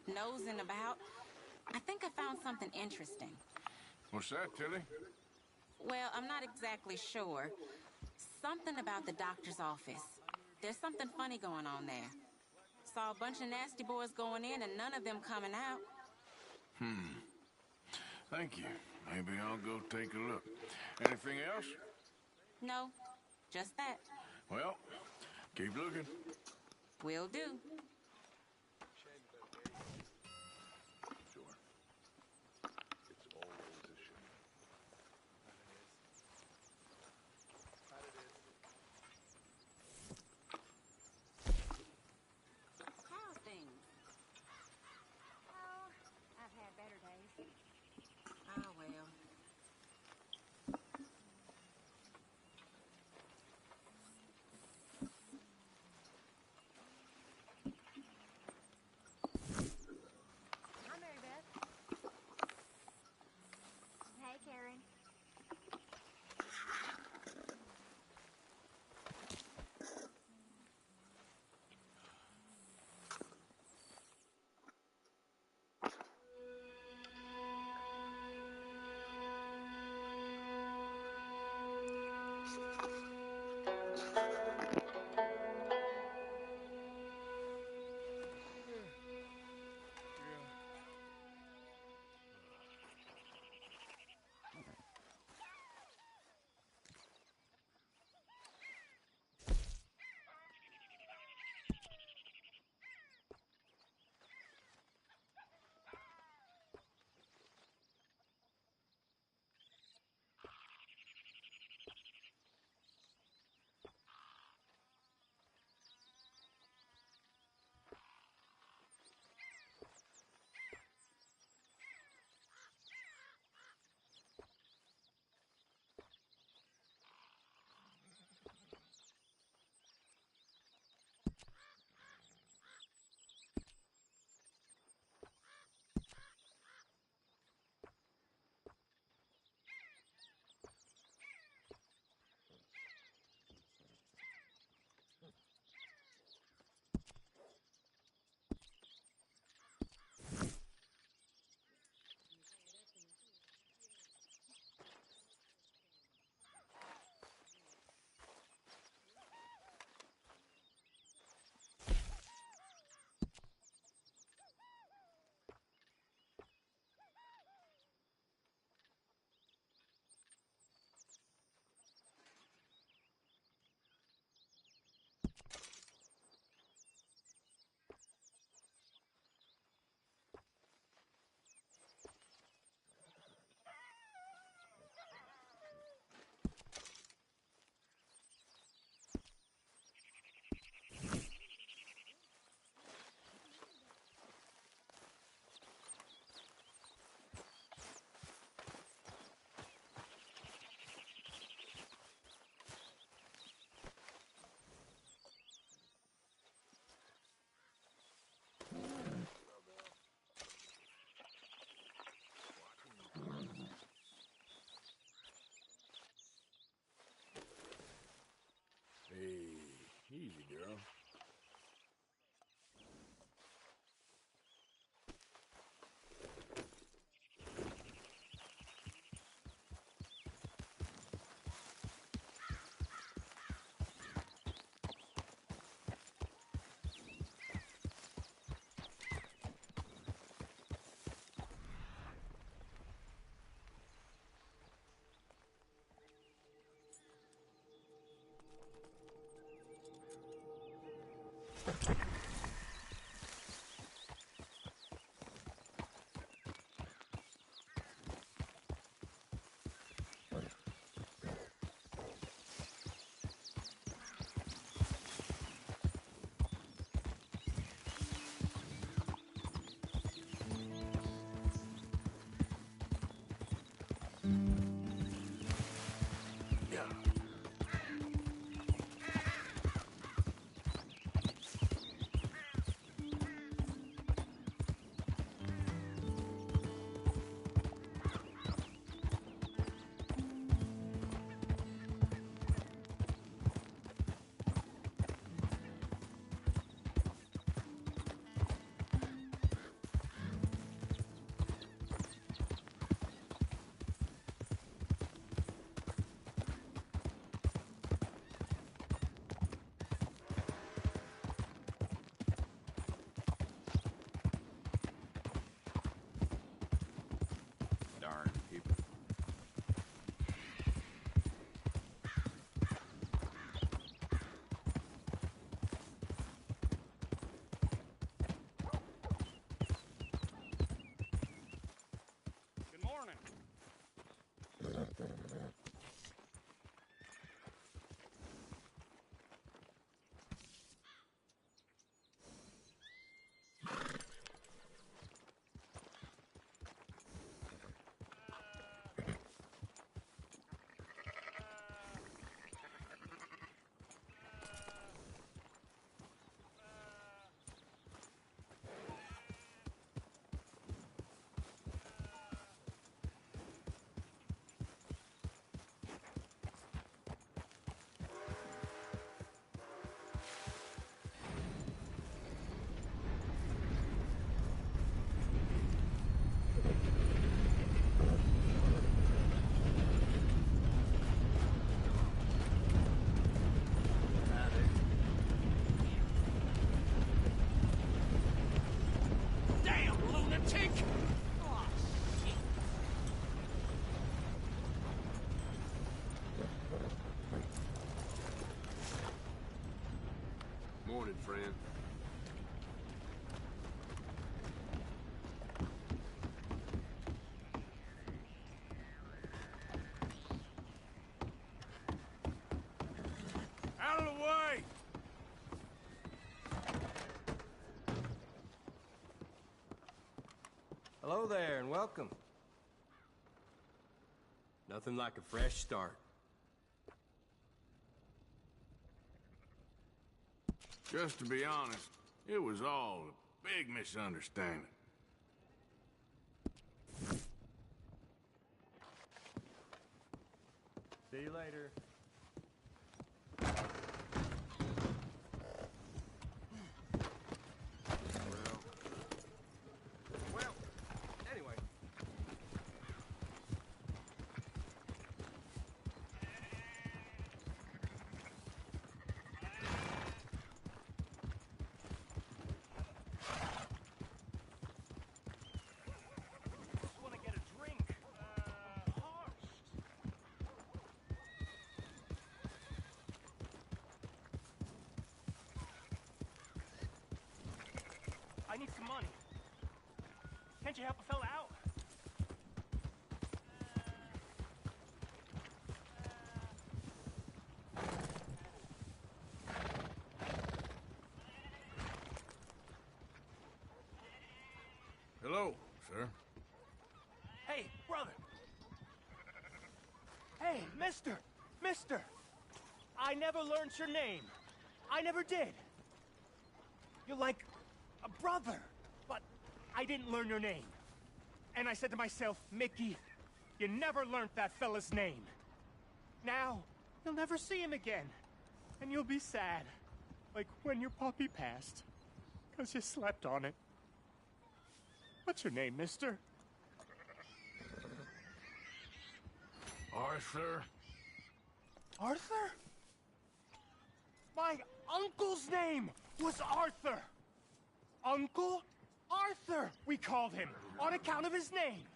nosing about. I think I found something interesting. What's that, Tilly? Well, I'm not exactly sure. Something about the doctor's office. There's something funny going on there. Saw a bunch of nasty boys going in and none of them coming out. Thank you. Maybe I'll go take a look. Anything else? No, just that. Well, keep looking. Will do. Sure. It's always a shame. How's things? Oh, I've had better days. Oh, well. Hi, Mary Beth. Hey, Karen. Hey, easy, girl. Yeah. Hello there, and welcome. Nothing like a fresh start. Just to be honest, it was all a big misunderstanding. See you later. Well, anyway. Just want to get a drink. Parched. I need some money. Can't you help a fella out? Hello, sir. Hey, brother. Hey, mister. Mister. I never learned your name. I never did. You're like a brother, but I didn't learn your name. And I said to myself, Mickey, you never learned that fella's name. Now, you'll never see him again. And you'll be sad. Like when your puppy passed. 'Cause you slept on it. What's your name, mister? Arthur? Arthur? My uncle's name was Arthur. Uncle Arthur, we called him, on account of his name.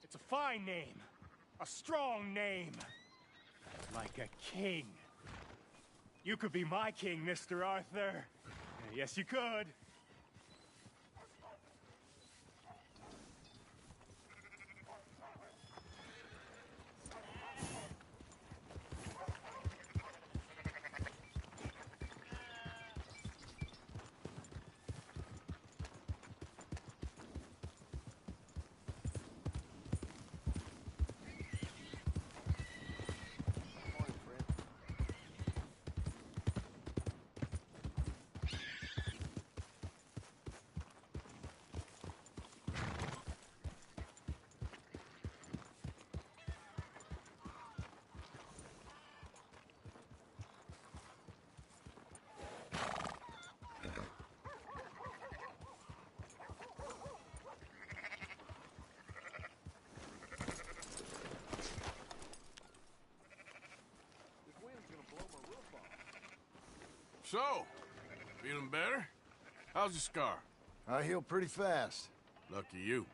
It's a fine name. A strong name. Like a king. You could be my king, Mr. Arthur. Yes, you could. So, feeling better? How's the scar? I heal pretty fast. Lucky you.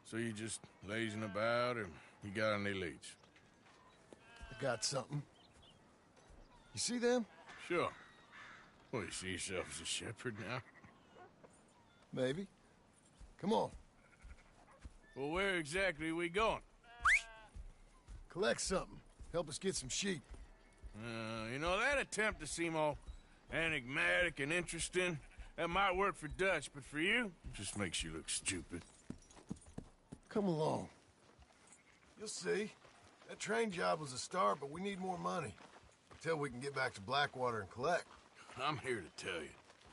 So you just lazing about, or you got any leads? I got something. You see them? Sure. Well, you see yourself as a shepherd now? Maybe. Come on. Well, where exactly are we going? Collect something. Help us get some sheep. You know, that attempt to seem all enigmatic and interesting, that might work for Dutch, but for you, it just makes you look stupid. Come along. You'll see. That train job was a start, but we need more money. Until we can get back to Blackwater and collect. I'm here to tell you,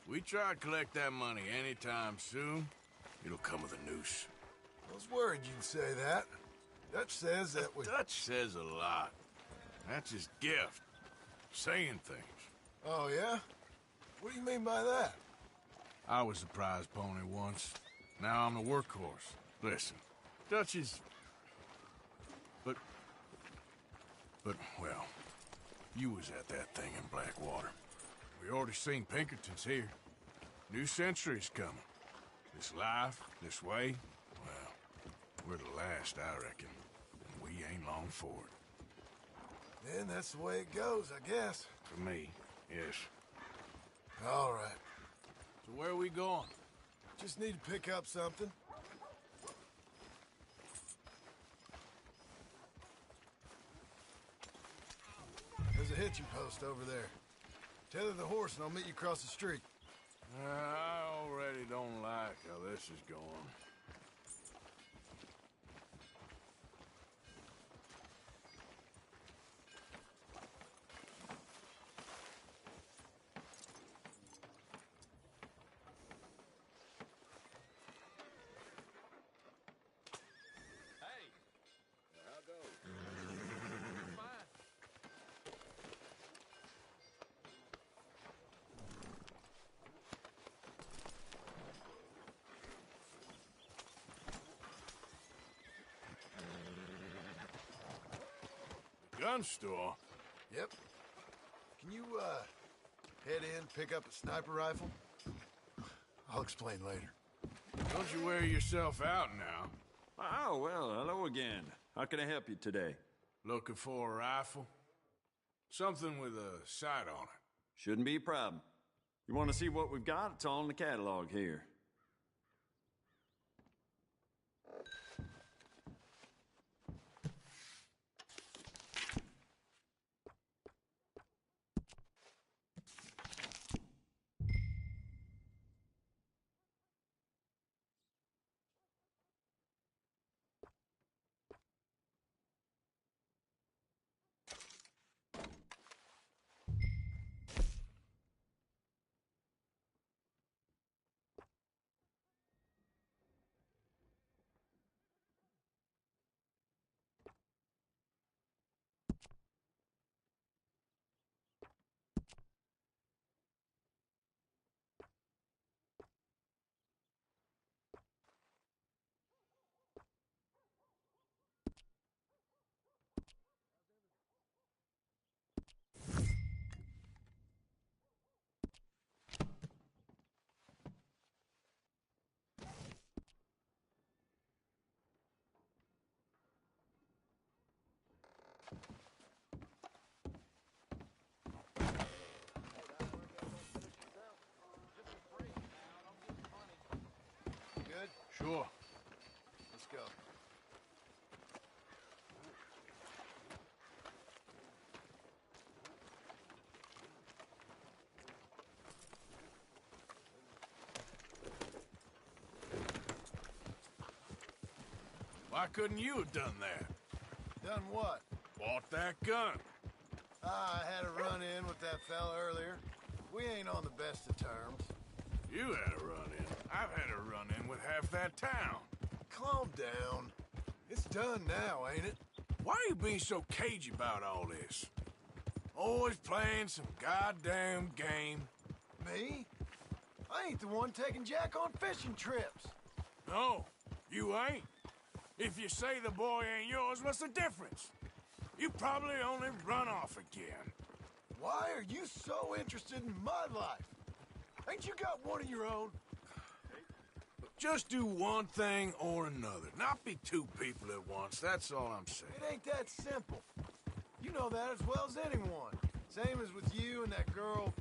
we try to collect that money anytime soon, it'll come with a noose. I was worried you'd say that. Dutch says that we... Dutch says a lot. That's his gift. Saying things. Oh, yeah? What do you mean by that? I was the prize pony once. Now I'm the workhorse. Listen, Dutch is... But, well, you was at that thing in Blackwater. We already seen Pinkertons here. New century's coming. This life, this way, well, we're the last, I reckon. And we ain't long for it. Then that's the way it goes, I guess. For me, yes. All right. So where are we going? Just need to pick up something. There's a hitching post over there. Tether the horse and I'll meet you across the street. I already don't like how this is going. gun store? Yep. Can you, head in, pick up a sniper rifle? I'll explain later. Don't you wear yourself out now? Oh, well, hello again. How can I help you today? Looking for a rifle? Something with a sight on it. Shouldn't be a problem. You want to see what we've got? It's all in the catalog here. Good? Sure. Let's go. Why couldn't you have done that? Done what? Bought that gun. I had a run-in with that fella earlier. We ain't on the best of terms. You had a run-in. I've had a run-in with half that town. Calm down. It's done now, ain't it? Why are you being so cagey about all this? Always playing some goddamn game. Me? I ain't the one taking Jack on fishing trips. No, you ain't. If you say the boy ain't yours, what's the difference? You probably only run off again. Why are you so interested in my life? Ain't you got one of your own? Just do one thing or another. Not be two people at once, that's all I'm saying. It ain't that simple. You know that as well as anyone. Same as with you and that girl...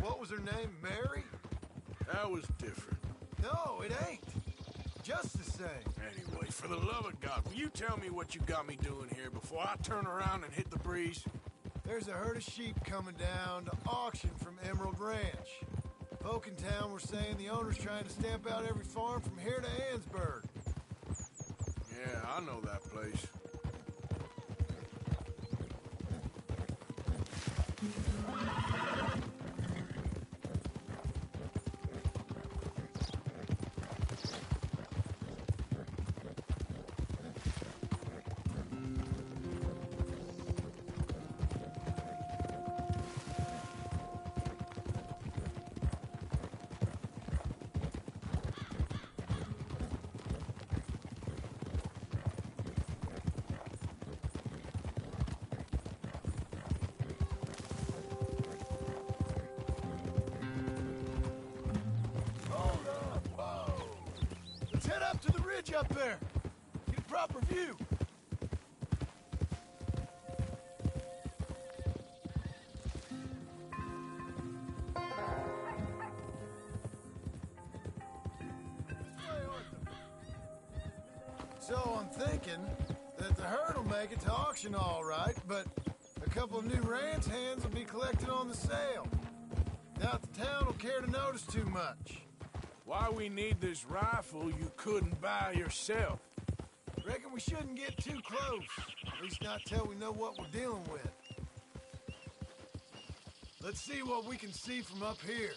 What was her name? Mary? That was different. No, it ain't. Just the same. Anyway, for the love of God, will you tell me what you got me doing here before I turn around and hit the breeze? There's a herd of sheep coming down to auction from Emerald Ranch. Folk in town were saying the owner's trying to stamp out every farm from here to Ansburg. Yeah, I know that place. Let's head up to the ridge up there. Get a proper view. So I'm thinking that the herd will make it to auction all right, but a couple of new ranch hands will be collected on the sale. Doubt the town will care to notice too much. Why we need this rifle you couldn't buy yourself? Reckon we shouldn't get too close. At least not till we know what we're dealing with. Let's see what we can see from up here.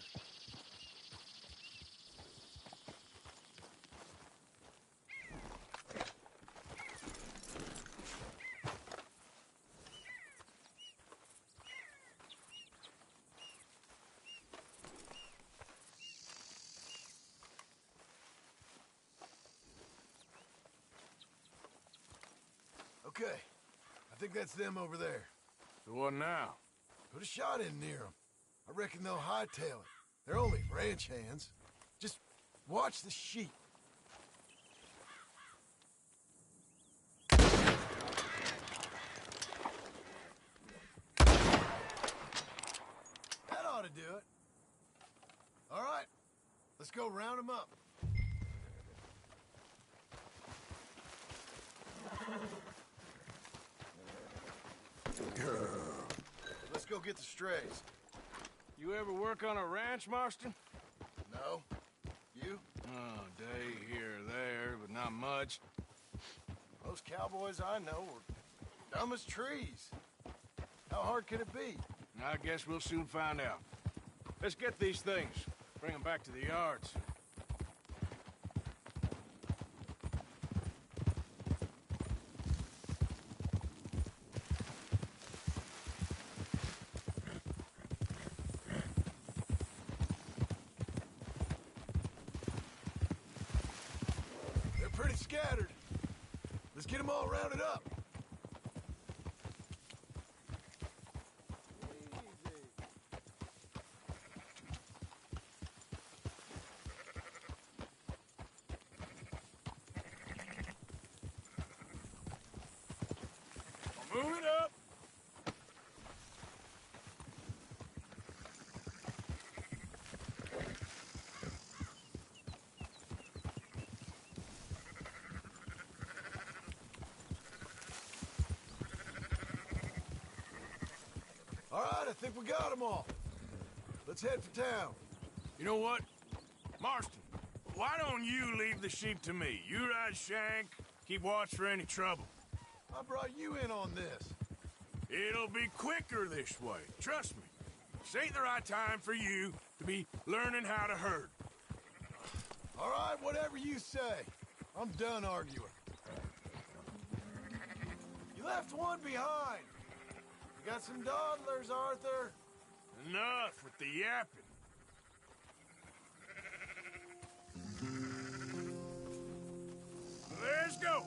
Okay, I I think that's them over there. So what now? Put a shot in near them. I reckon they'll hightail it. They're only ranch hands. Just watch the sheep. That ought to do it. All right, let's go round them up. Let's go get the strays. You ever work on a ranch, Marston? No? You? Oh, day here or there, but not much. Most cowboys I know are dumb as trees. How hard could it be? I guess we'll soon find out. Let's get these things. Bring them back to the yards. They're pretty scattered. Let's get them all rounded up. Move it up! All right, I think we got them all. Let's head for town. You know what? Marston, why don't you leave the sheep to me? You ride Shank, keep watch for any trouble. I brought you in on this. It'll be quicker this way, trust me. This ain't the right time for you to be learning how to herd. All right, whatever you say. I'm done arguing. You left one behind. You got some dawdlers, Arthur. Enough with the yapping. Let's go!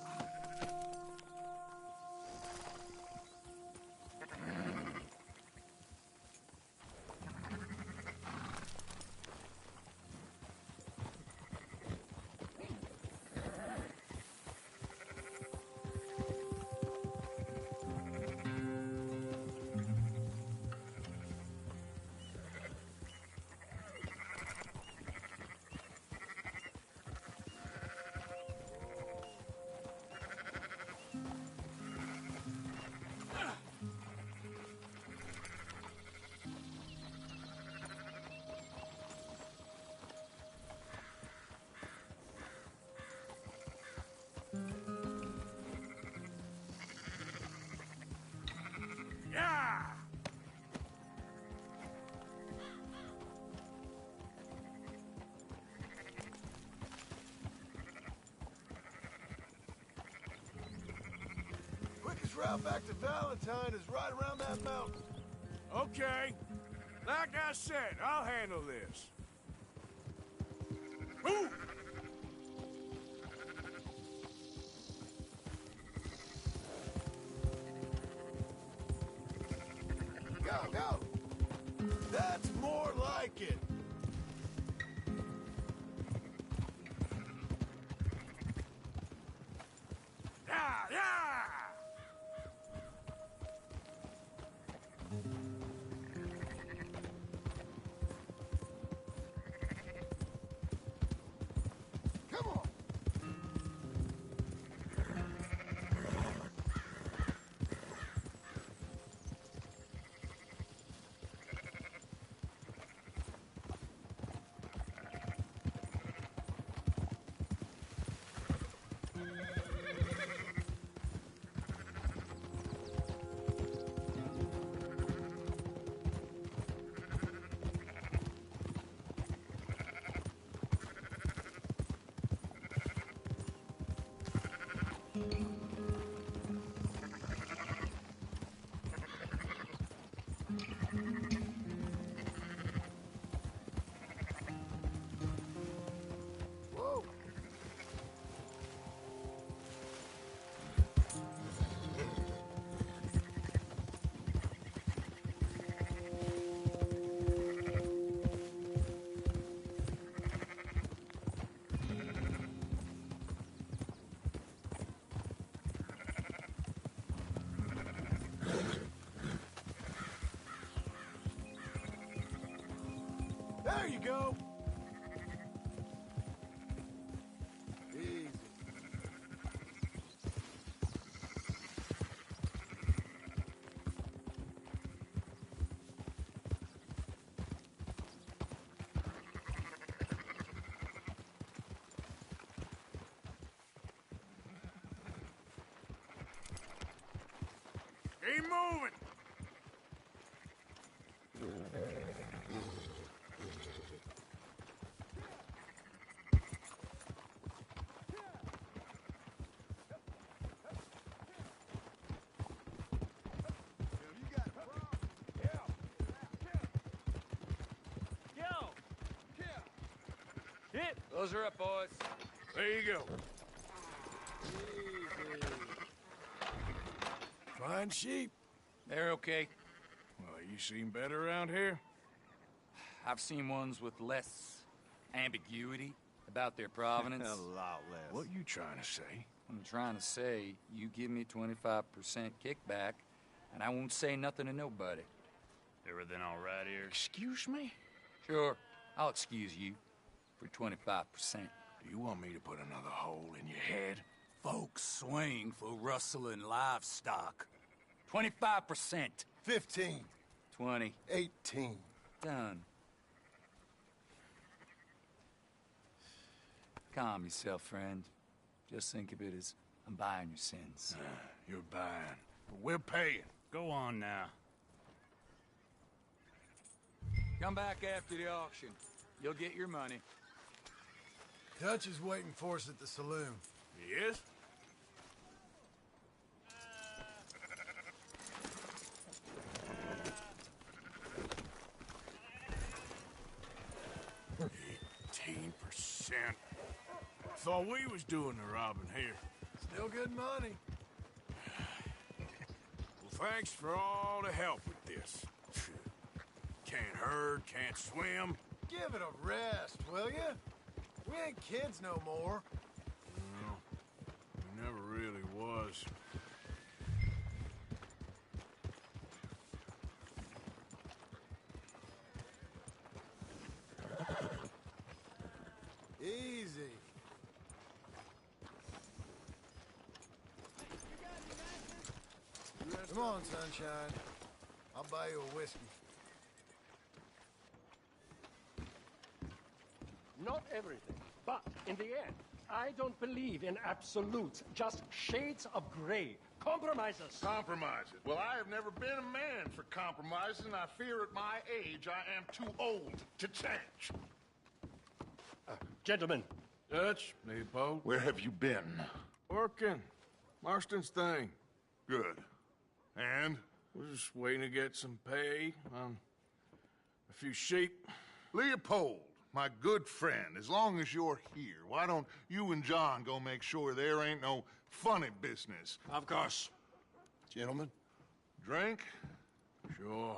Yeah! Quickest route back to Valentine is right around that mountain. Okay. Like I said, I'll handle this. Move! Go, go! That's more like it. Yeah, yeah! Come on! go. Easy. Keep moving! Hit! Those are up, boys. There you go. Fine sheep. They're okay. Well, you seem better around here? I've seen ones with less ambiguity about their provenance. A lot less. What you trying to say? I'm trying to say, you give me 25% kickback, and I won't say nothing to nobody. Everything all right here? Excuse me? Sure, I'll excuse you for 25%. Do you want me to put another hole in your head? Folks swing for rustling livestock. 25%. 15. 20. 18. Done. Calm yourself, friend. Just think of it as I'm buying your sins. You're buying, but we're paying. Go on now. Come back after the auction. You'll get your money. Dutch is waiting for us at the saloon. Yes? %. Thought we was doing the robbing here. Still good money. Well, thanks for all the help with this. Can't herd, can't swim. Give it a rest, will ya? We ain't kids no more. No, we never really was. Easy. Come on, sunshine. I'll buy you a whiskey. Not everything, but in the end, I don't believe in absolutes, just shades of gray. Compromises. Compromises. Well, I have never been a man for compromises, and I fear at my age I am too old to change. Gentlemen. Dutch, Leopold. Where have you been? Working. Marston's thing. Good. And? We're just waiting to get some pay on a few sheep. Leopold, my good friend, as long as you're here, why don't you and John go make sure there ain't no funny business? Of course. Gentlemen, drink? Sure.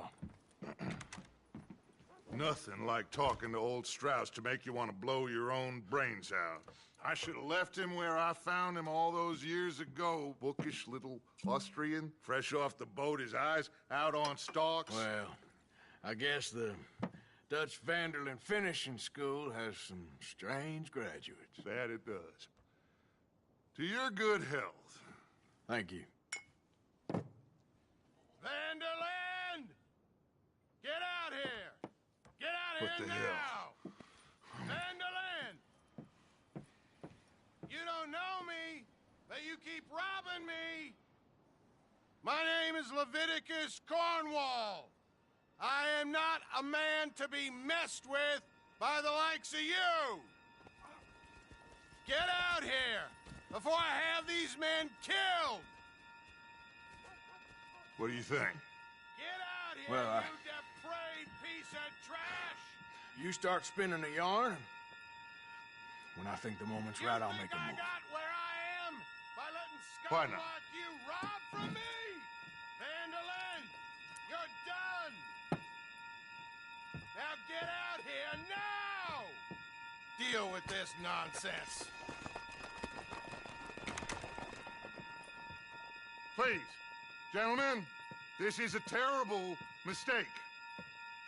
Nothing like talking to old Strauss to make you want to blow your own brains out. I should have left him where I found him all those years ago. Bookish little Austrian, fresh off the boat, his eyes out on stalks. Well, I guess the Dutch Vanderlyn Finishing School has some strange graduates. That it does. To your good health. Thank you. Vanderland! Get out here! Get out What here the now! hell? Vanderland! You don't know me, but you keep robbing me! My name is Leviticus Cornwall. I am not a man to be messed with by the likes of you! Get out here before I have these men killed! What do you think? Get out here, Well, you depraved piece of trash! You start spinning the yarn. When I think the moment's right, I'll make a I move. got where I am by letting Why scum not? like you rob from me? Vanderlyn, you're done! Now get out here now! Deal with this nonsense. Please, gentlemen, this is a terrible mistake.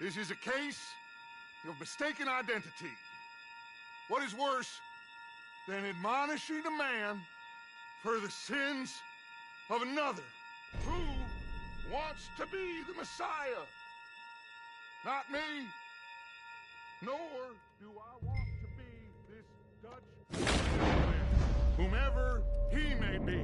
This is a case of mistaken identity. What is worse than admonishing a man for the sins of another who wants to be the Messiah? Not me, nor do I want to be this Dutch whomever he may be.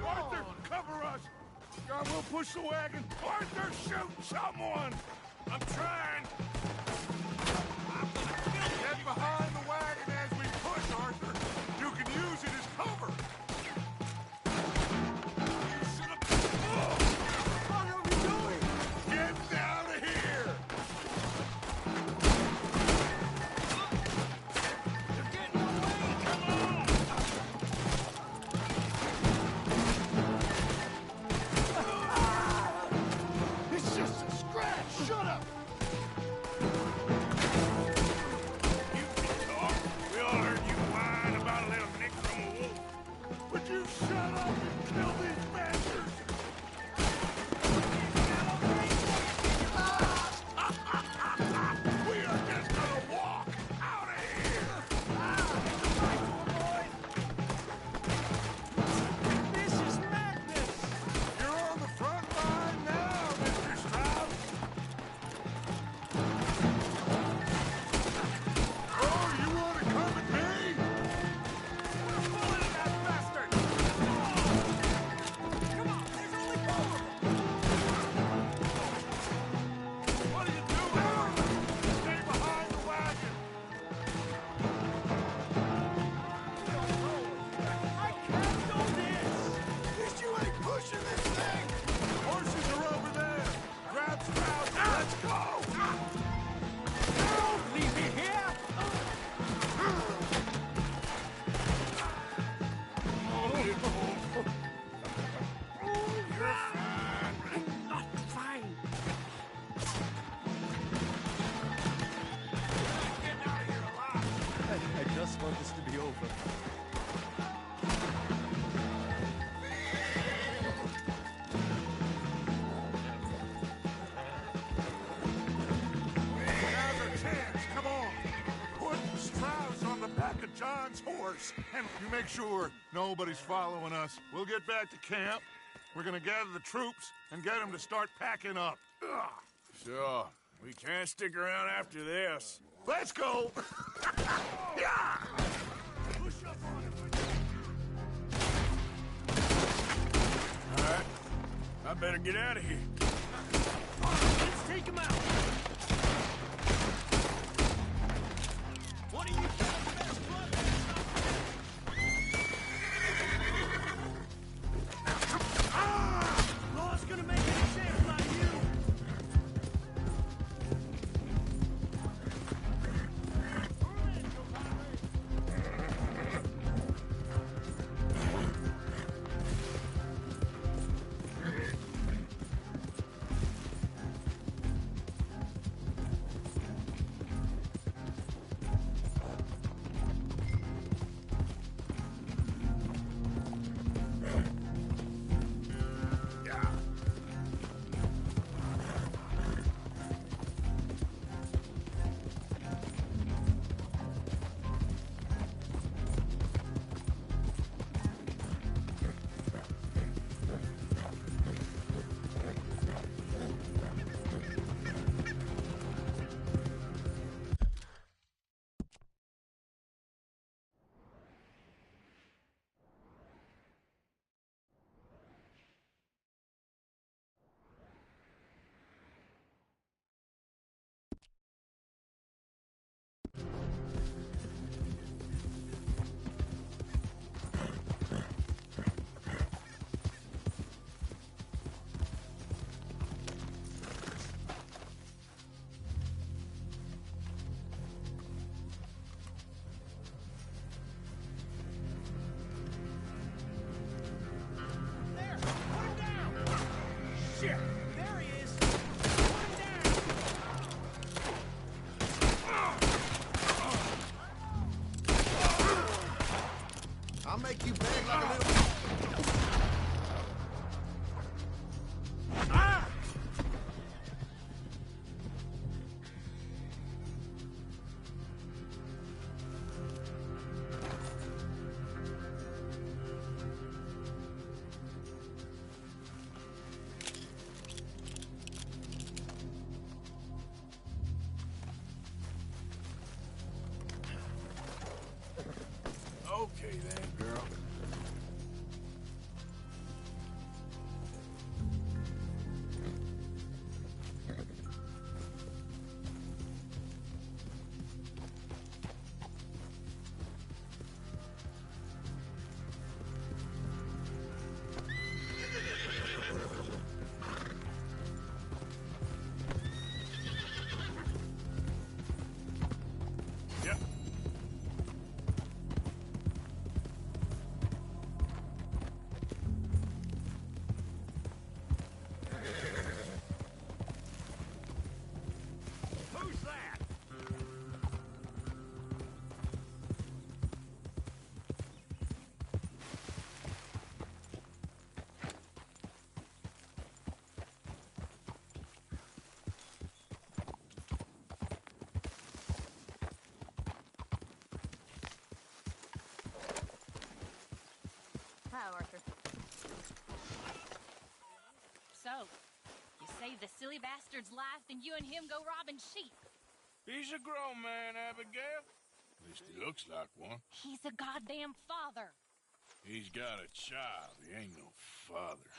Arthur, cover us! God will push the wagon! Arthur, shoot someone! I'm trying! Get behind the wagon as we push, Arthur! You can use it as cover! You should have... What are you doing? Get out of here! You're getting away! Come on! It's just a scratch! Shut up! You can talk. We all heard you whine about a little nick from a wolf. Would you shut up and kill these bastards? We are just gonna walk out of here! This is madness! You're on the front line now, Mr. Strauss! Oh, you want to come with me? We're pulling that bastard! Come on, there's only four of them! What are you doing? Stay behind the wagon! I can't do this! At least you ain't pushing this thing! Horses are over there! Grab Strauss and let's go! Don't leave me here! You're fine! I'm not fine! Get out of here alive! I just want this to be over. Now's our chance, come on! Put Strauss on the back of John's horse, and you make sure nobody's following us. We'll get back to camp. We're gonna gather the troops and get them to start packing up. Ugh. Sure. We can't stick around after this. Let's go! Yeah! All right. I better get out of here. Take him out! One of you fellas better run that Law's gonna make an example out of you! I'll make you beg like a little... Ah! Okay then, girl. Yep. Who's that? Hi, Arthur. So, you saved the silly bastard's life, and you and him go robbing sheep. He's a grown man, Abigail. At least he looks like one. He's a goddamn father. He's got a child. He ain't no father.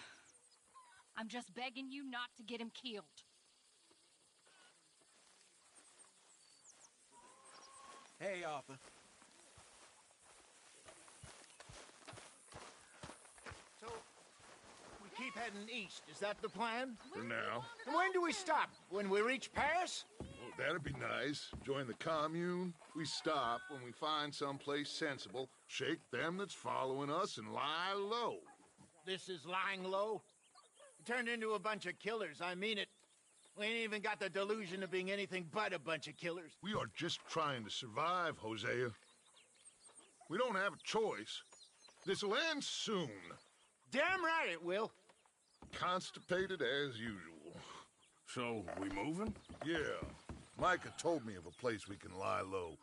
I'm just begging you not to get him killed. Hey, Arthur. So, we keep heading east. Is that the plan? For now. And when do we stop? When we reach Paris? Well, that'd be nice. Join the commune. We stop when we find someplace sensible, shake them that's following us, and lie low. This is lying low? We turned into a bunch of killers. I mean it. We ain't even got the delusion of being anything but a bunch of killers. We are just trying to survive, Hosea. We don't have a choice. This'll end soon. Damn right it will. Constipated as usual. So, we moving? Yeah. Micah told me of a place we can lie low.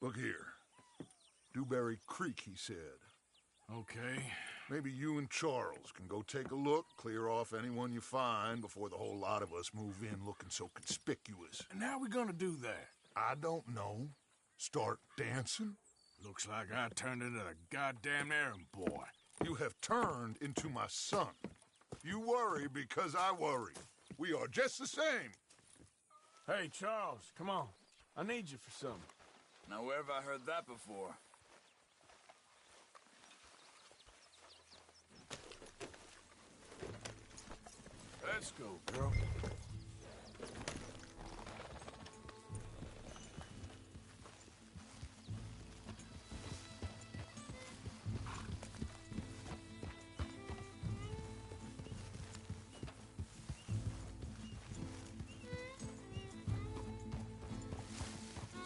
Look here. Dewberry Creek, he said. Okay. Maybe you and Charles can go take a look, clear off anyone you find before the whole lot of us move in looking so conspicuous. And how we gonna do that? I don't know. Start dancing? Looks like I turned into the goddamn errand boy. You have turned into my son. You worry because I worry. We are just the same. Hey, Charles, come on. I need you for something. Now, where have I heard that before? Let's go, girl.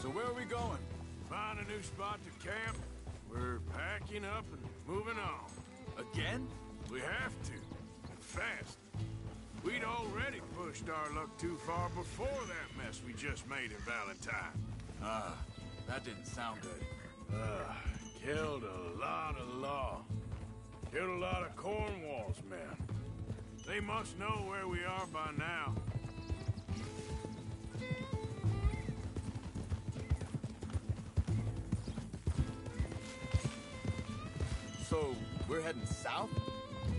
So where are we going? Find a new spot to camp. We're packing up and moving on. Again? We have to. And fast. We'd already pushed our luck too far before that mess we just made in Valentine. That didn't sound good. Killed a lot of law. Killed a lot of Cornwall's men. They must know where we are by now. So, we're heading south?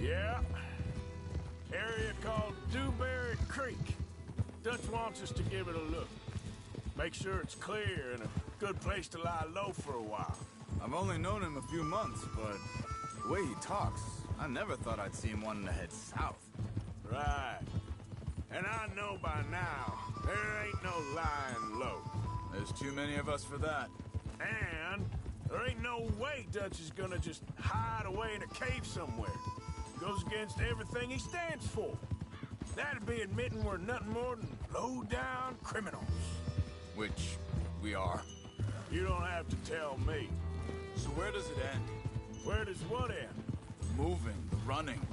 Yeah. Area called Dewberry Creek. Dutch wants us to give it a look. Make sure it's clear and a good place to lie low for a while. I've only known him a few months, but the way he talks, I never thought I'd see him wanting to head south. Right. And I know by now, there ain't no lying low. There's too many of us for that. And there ain't no way Dutch is gonna just hide away in a cave somewhere. Goes against everything he stands for. That'd be admitting we're nothing more than low-down criminals. Which we are. You don't have to tell me. So where does it end? Where does what end? The moving, the running.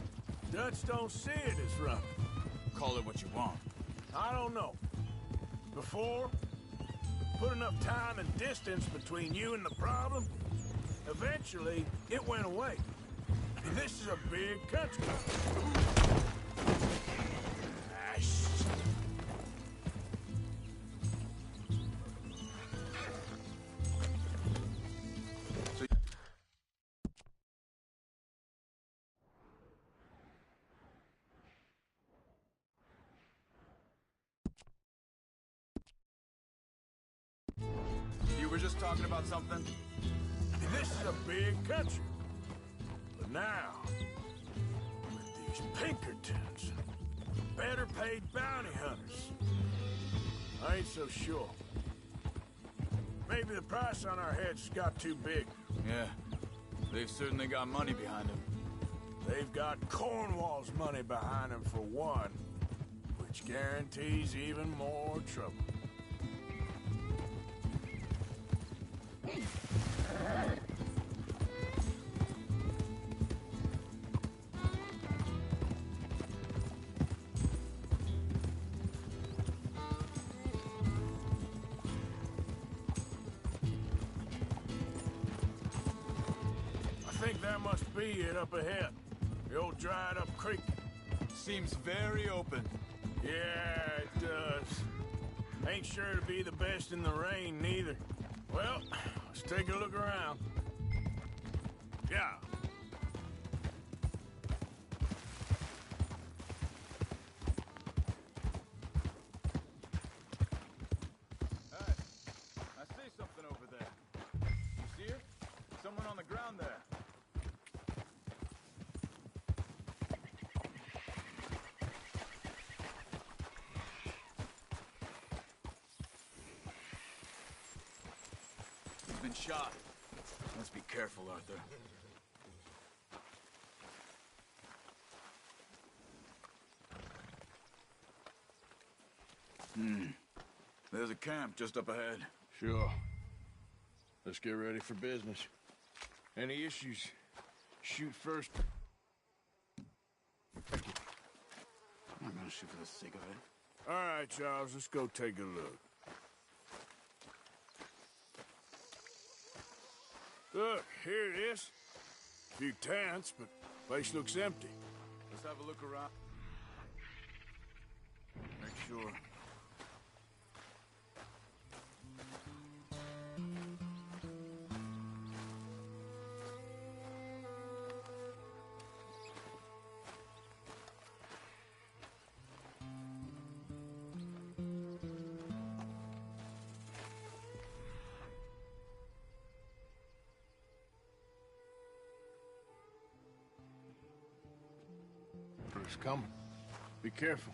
Dutch don't see it as running. Call it what you want. I don't know. Before, put enough time and distance between you and the problem, eventually it went away. This is a big country. You were just talking about something? This is a big country. But now, with these Pinkertons, better paid bounty hunters, I ain't so sure. Maybe the price on our heads got too big. Yeah, they've certainly got money behind them. They've got Cornwall's money behind them for one, which guarantees even more trouble. I think that must be it up ahead. The old dried-up creek. Seems very open. Yeah, it does. Ain't sure to be the best in the rain, neither. Well, let's take a look around. Yeah. Hey, I see something over there. You see it? Someone on the ground there. He's been shot. Let's be careful, Arthur. There's a camp just up ahead. Sure. Let's get ready for business. Any issues, shoot first. I'm not gonna shoot for the sake of it. All right, Charles, let's go take a look. Look, here it is. A few tents, but place looks empty. Let's have a look around. Make sure. truck's coming. Be careful.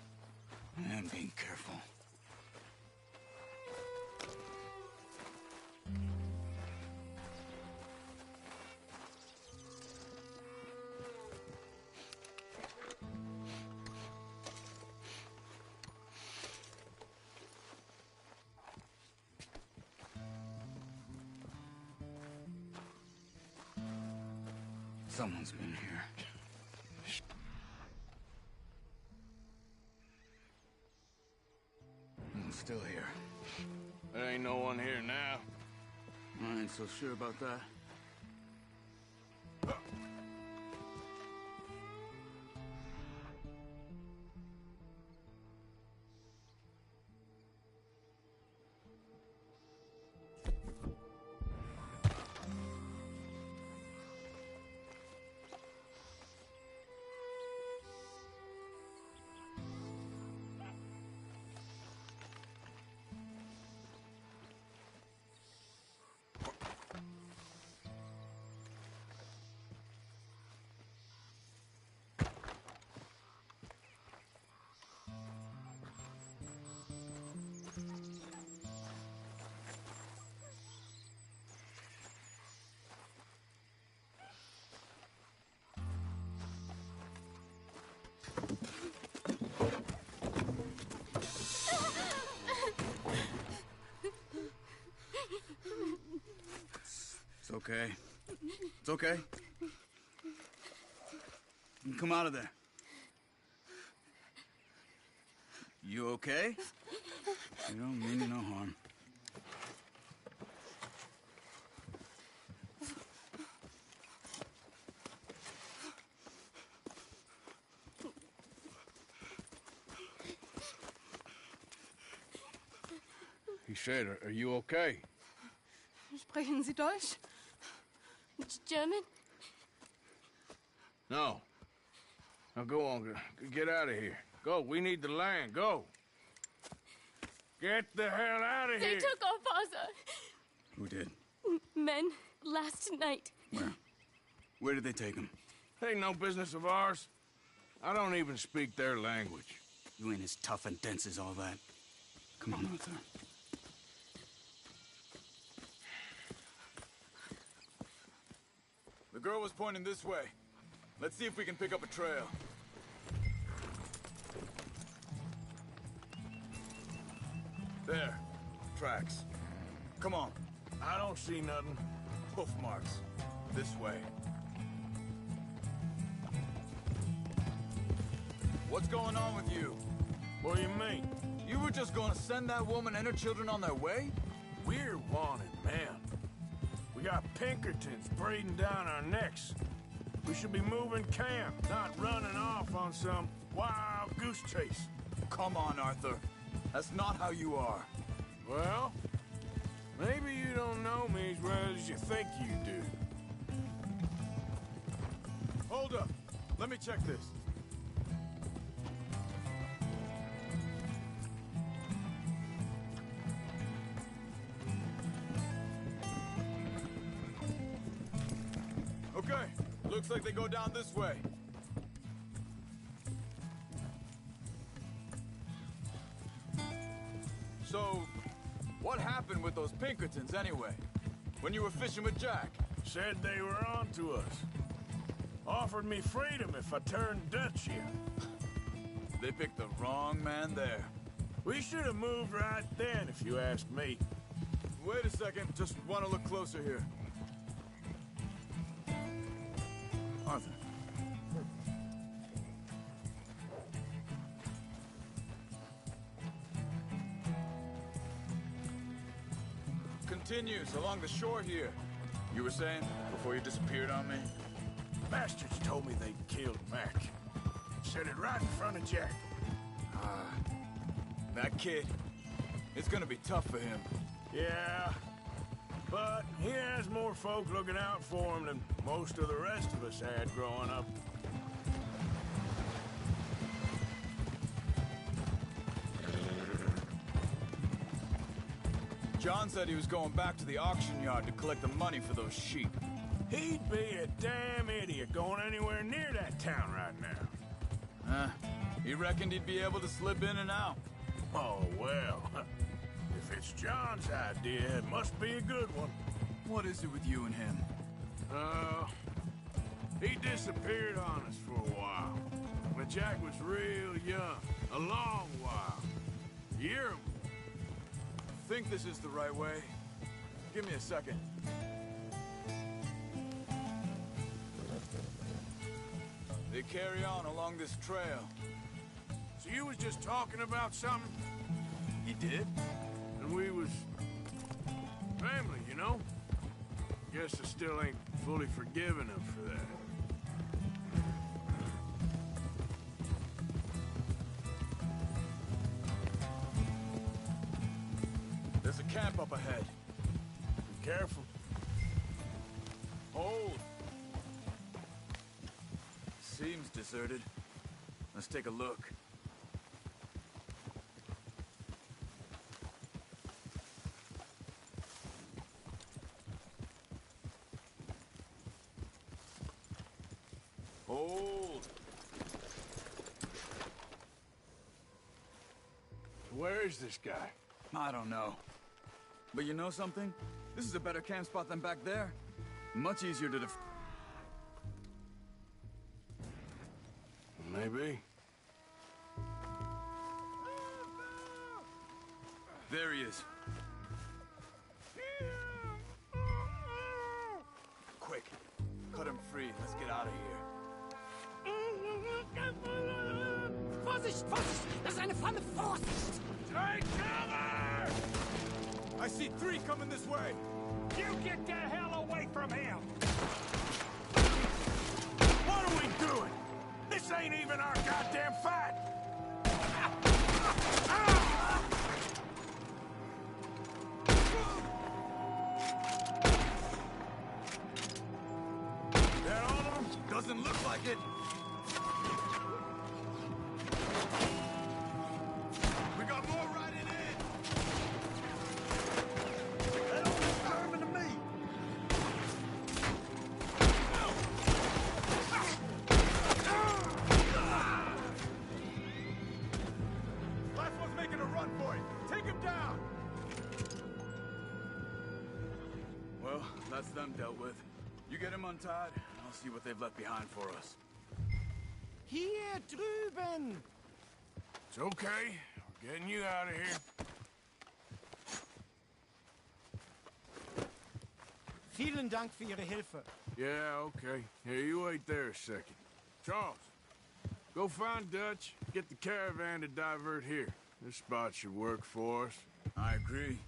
I'm being careful. Someone's been here. I'm still here. There ain't no one here now. I ain't so sure about that. It's okay. It's okay. You can come out of there. You okay? You don't mean you no harm. He said, are you okay? Sprechen Sie Deutsch? German? No. Now go on, get out of here. Go, we need the land, go. Get the hell out of They here. took off Asa. Who did? Men last night. Where? Where did they take him? Ain't no business of ours. I don't even speak their language. You ain't as tough and dense as all that. Come on, Arthur. The girl was pointing this way. Let's see if we can pick up a trail. There. Tracks. Come on. I don't see nothing. Hoof marks. This way. What's going on with you? What do you mean? You were just gonna send that woman and her children on their way? We're wanted, man. We got Pinkertons breathing down our necks. We should be moving camp, not running off on some wild goose chase. Come on, Arthur. That's not how you are. Well, maybe you don't know me as well as you think you do. Hold up. Let me check this. Okay, looks like they go down this way. So, what happened with those Pinkertons anyway? When you were fishing with Jack? Said they were on to us. Offered me freedom if I turned Dutch here. They picked the wrong man there. We should have moved right then, if you ask me. Wait a second, just want to look closer here. Arthur. Continues along the shore here. You were saying before you disappeared on me? Bastards told me they'd killed Mac. Said it right in front of Jack. That kid. It's gonna be tough for him. Yeah, but he has more folk looking out for him than most of the rest of us had growing up. John said he was going back to the auction yard to collect the money for those sheep. He'd be a damn idiot going anywhere near that town right now. He reckoned he'd be able to slip in and out. Oh, well. If it's John's idea, it must be a good one. What is it with you and him? He disappeared on us for a while. When Jack was real young. A long while. Year. Think this is the right way? Give me a second. They carry on along this trail. So you was just talking about something? He did? And we was... family, you know? Guess I still ain't fully forgiven him for that. There's a camp up ahead. Be careful. Hold! Seems deserted. Let's take a look. Hold! Where is this guy? I don't know. But you know something? This is a better camp spot than back there. Much easier to Maybe. There he is. Quick, cut him free. Let's get out of here. Vorsicht, Vorsicht! Das ist eine Falle! Vorsicht! Take cover! I see 3 coming this way. You get the hell away from him! What are we doing? This ain't even our goddamn fight! That all of them? Doesn't look like it. We got more riding in. That almost happened to me. Last one's making a run for it. Take him down. Well, that's them dealt with. You get him untied, and I'll see what they've left behind for us. Hier drüben! It's okay. We're getting you out of here. Vielen Dank für Ihre Hilfe. Yeah, okay. Here, you wait there a second. Charles, go find Dutch. Get the caravan to divert here. This spot should work for us. I agree.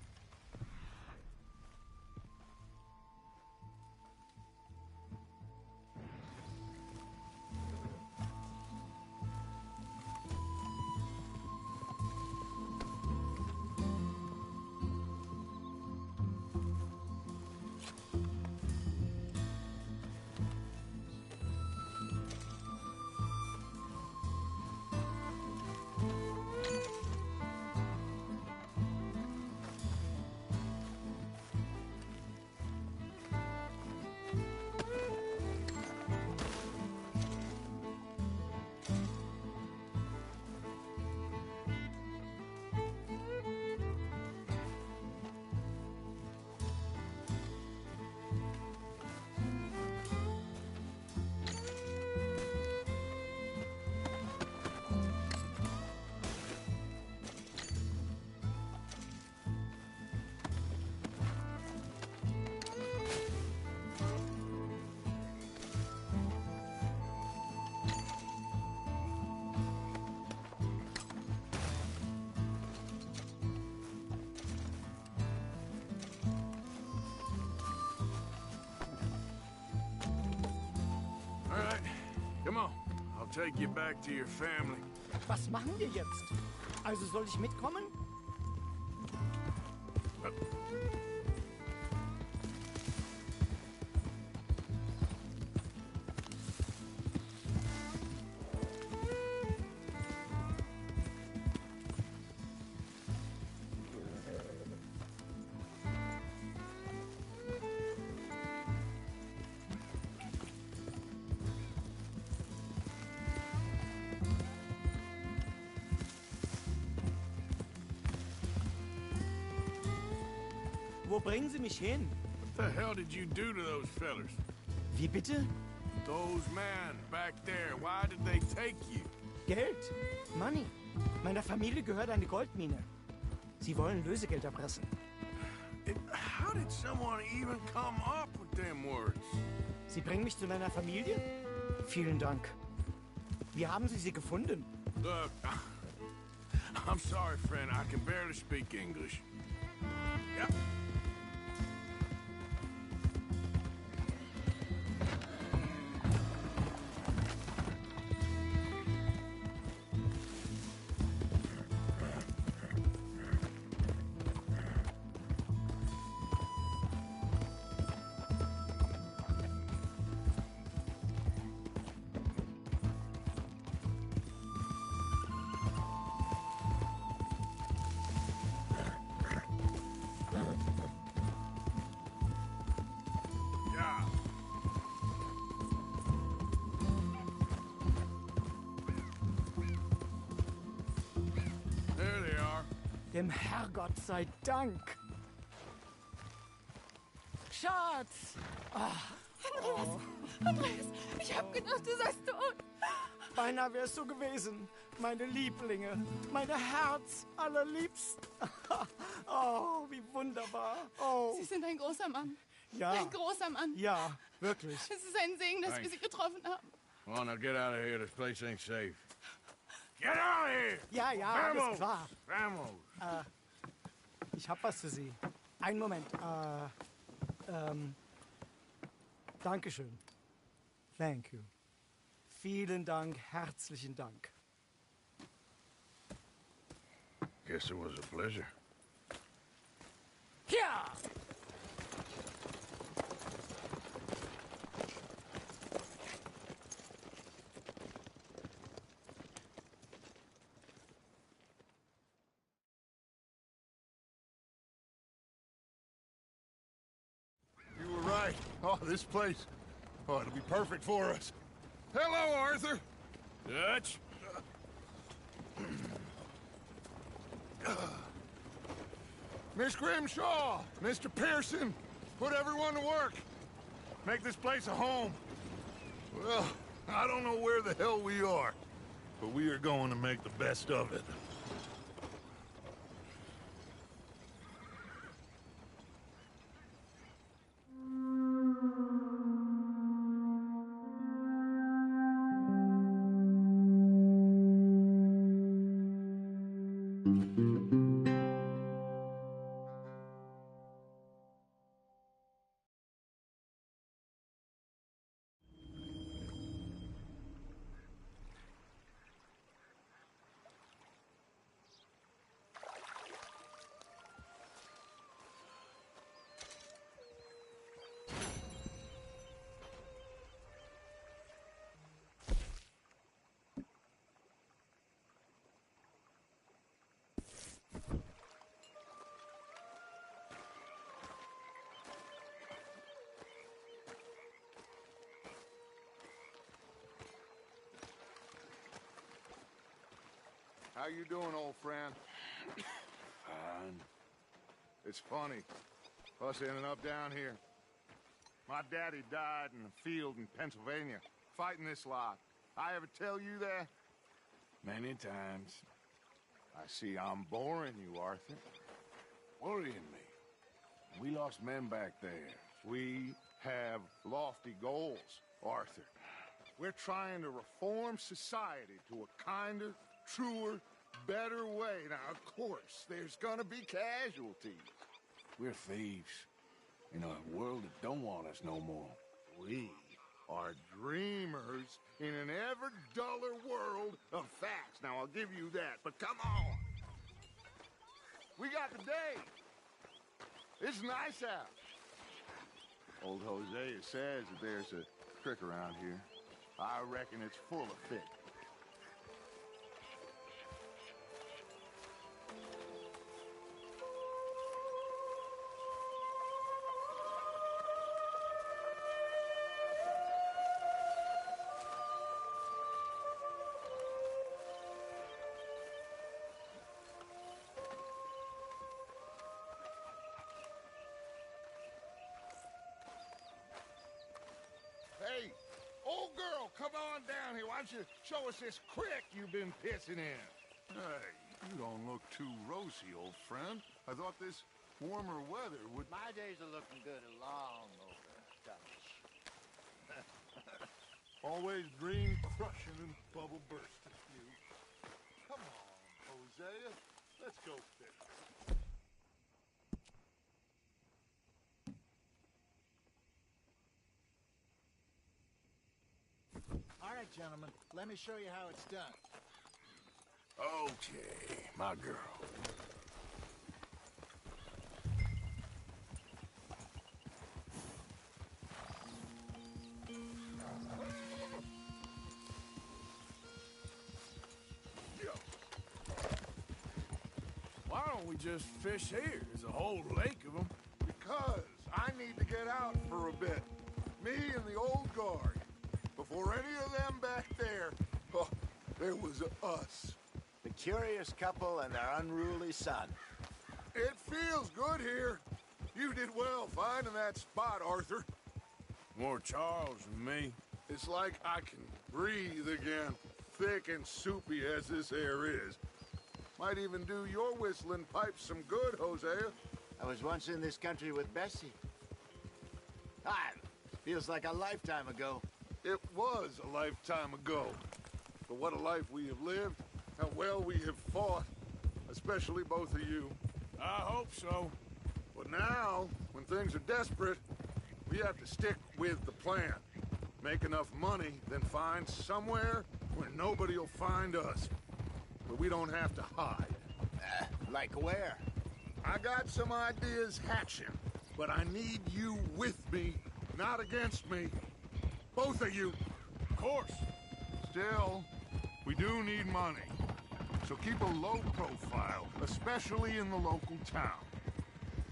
All right, come on. I'll take you back to your family. Was machen wir jetzt? Also soll ich mitkommen? Wo bringen Sie mich hin? What the hell did you do to those fellers? Wie bitte? Those men back there, why did they take you? Geld. Money. Meiner Familie gehört eine Goldmine. Sie wollen Lösegeld erpressen. How did someone even come up with them words? Sie bringen mich zu meiner Familie? Vielen Dank. Wie haben Sie sie gefunden? Look, I'm sorry, friend. I can barely speak English. Yep. Dem Herrgott sei Dank. Schatz! Andreas, ich hab gedacht, du seist tot. Beinahe wärst du gewesen. Meine Lieblinge, meine Herz allerliebsten. Oh, wie wunderbar. Oh. Sie sind ein großer Mann. Ja. Ein großer Mann. Ja, wirklich. Es ist ein Segen, dass wir Sie getroffen haben. Well, now get out of here. This place ain't safe. Get out of here! Ja, ja, Vamos! alles klar. Vamos! Ich hab was für Sie. Einen Moment. Dankeschön. Thank you. Vielen Dank, herzlichen Dank. Guess it was a pleasure. Ja! You were right. Oh, this place. Oh, it'll be perfect for us. Hello, Arthur. Dutch? Miss Grimshaw, Mr. Pearson, put everyone to work. Make this place a home. Well, I don't know where the hell we are, but we are going to make the best of it. How you doing, old friend? Fine. It's funny, us ending up down here. My daddy died in a field in Pennsylvania, fighting this lot. I ever tell you that? Many times. I see I'm boring you, Arthur. Worrying me. We lost men back there. We have lofty goals, Arthur. We're trying to reform society to a kinder, truer, better way. Now, of course, there's gonna be casualties. We're thieves. In a world that don't want us no more. We are dreamers in an ever duller world of facts. Now, I'll give you that, but come on. We got the day. It's nice out. Old Hosea says that there's a trick around here. I reckon it's full of fish. why don't you show us this creek you've been pissing in? Hey, you don't look too rosy, old friend. I thought this warmer weather would... My days are looking good along over, Dutch. Always dream crushing and bubble bursting, you. Come on, Hosea. Let's go fish. All right, gentlemen. Let me show you how it's done. Okay, my girl. Why don't we just fish here? There's a whole lake of them. Because I need to get out for a bit. Me and the old guard. Before any of them back there, oh, there was us. The curious couple and their unruly son. It feels good here. You did well finding that spot, Arthur. More Charles than me. It's like I can breathe again, thick and soupy as this air is. Might even do your whistling pipes some good, Hosea. I was once in this country with Bessie. Feels like a lifetime ago. It was a lifetime ago. But what a life we have lived, how well we have fought, especially both of you. I hope so. But now, when things are desperate, we have to stick with the plan. Make enough money, then find somewhere where nobody will find us. But we don't have to hide. Like where? I got some ideas hatching, but I need you with me, not against me. Both of you. Of course. Still, we do need money. So keep a low profile, especially in the local town.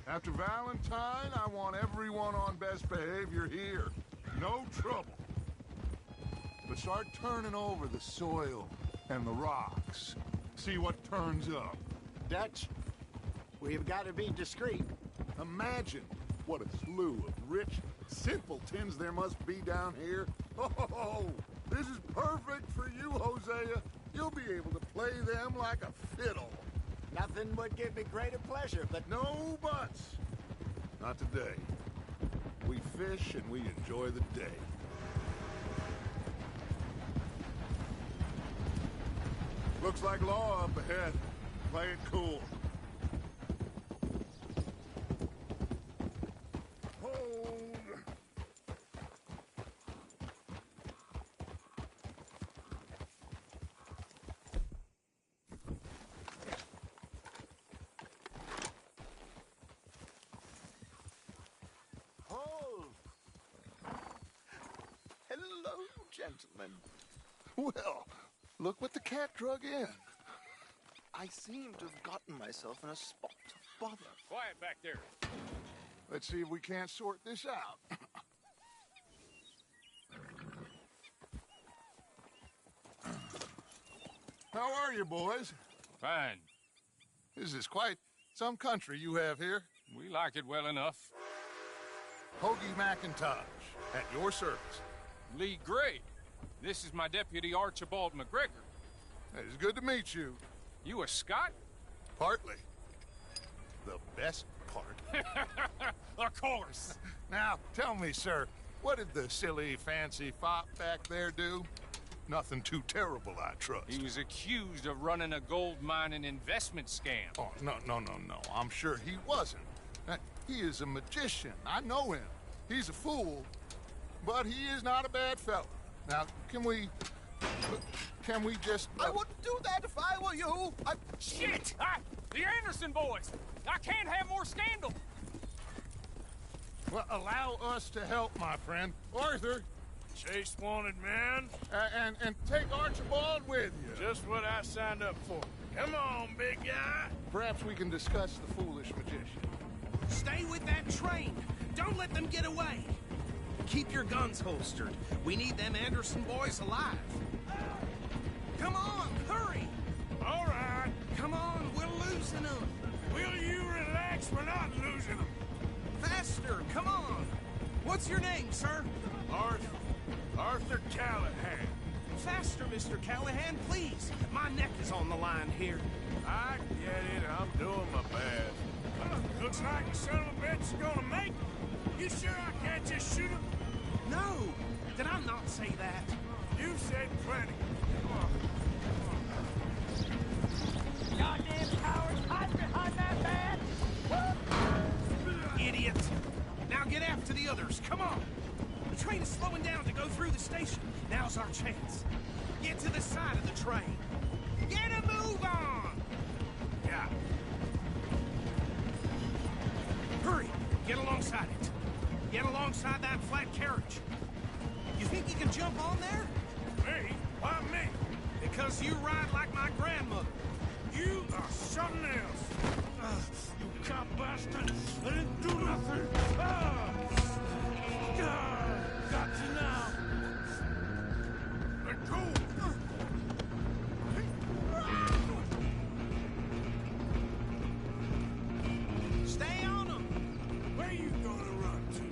After Valentine, I want everyone on best behavior here. No trouble. But start turning over the soil and the rocks. See what turns up. Dutch, we've got to be discreet. Imagine what a slew of rich simpletons there must be down here. Oh, this is perfect for you, Hosea. You'll be able to play them like a fiddle. Nothing would give me greater pleasure, but... No buts. Not today. We fish and we enjoy the day. Looks like law up ahead. Play it cool. Hold. Hold. Hello, gentlemen. Well, look what the cat drug in. I seem to have gotten myself in a spot of bother. Quiet back there. Let's see if we can't sort this out. How are you, boys? Fine. This is quite some country you have here. We like it well enough. Hoagie McIntosh, at your service. Lee Gray. This is my deputy, Archibald McGregor. It's good to meet you. You a Scot? Partly. The best part. Of course. Now, tell me, sir, what did the silly, fancy fop back there do? Nothing too terrible, I trust. He was accused of running a gold mining investment scam. Oh, no. I'm sure he wasn't. He is a magician. I know him. He's a fool, but he is not a bad fellow. Now, can we just... I wouldn't do that if I were you. Shit! The Anderson boys! I can't have more scandal! Well, allow us to help, my friend. Arthur! Chase wanted man. And take Archibald with you. Just what I signed up for. Come on, big guy. Perhaps we can discuss the foolish magician. Stay with that train. Don't let them get away. Keep your guns holstered. We need them Anderson boys alive. Come on, hurry! All right. Come on, we're losing them. Will you relax? We're not losing them. Faster, come on. What's your name, sir? Arthur Callahan. faster, Mr. Callahan, please. My neck is on the line here. I get it. I'm doing my best. Looks like the son of a bitch is gonna make it. You sure I can't just shoot him? No! Did I not say that? You said plenty. Goddamn cowards, hide behind that man! Idiot! Now get after the others, come on! The train is slowing down to go through the station. Now's our chance. Get to the side of the train. Get a move on! Yeah. Hurry! Get alongside it. Get alongside that flat carriage. You think you can jump on there? Me? Why me? Because you ride like my grandmother. You are something else. You cop bastard! I didn't do nothing! Got you now! Let go! Stay on them! Where you gonna run to?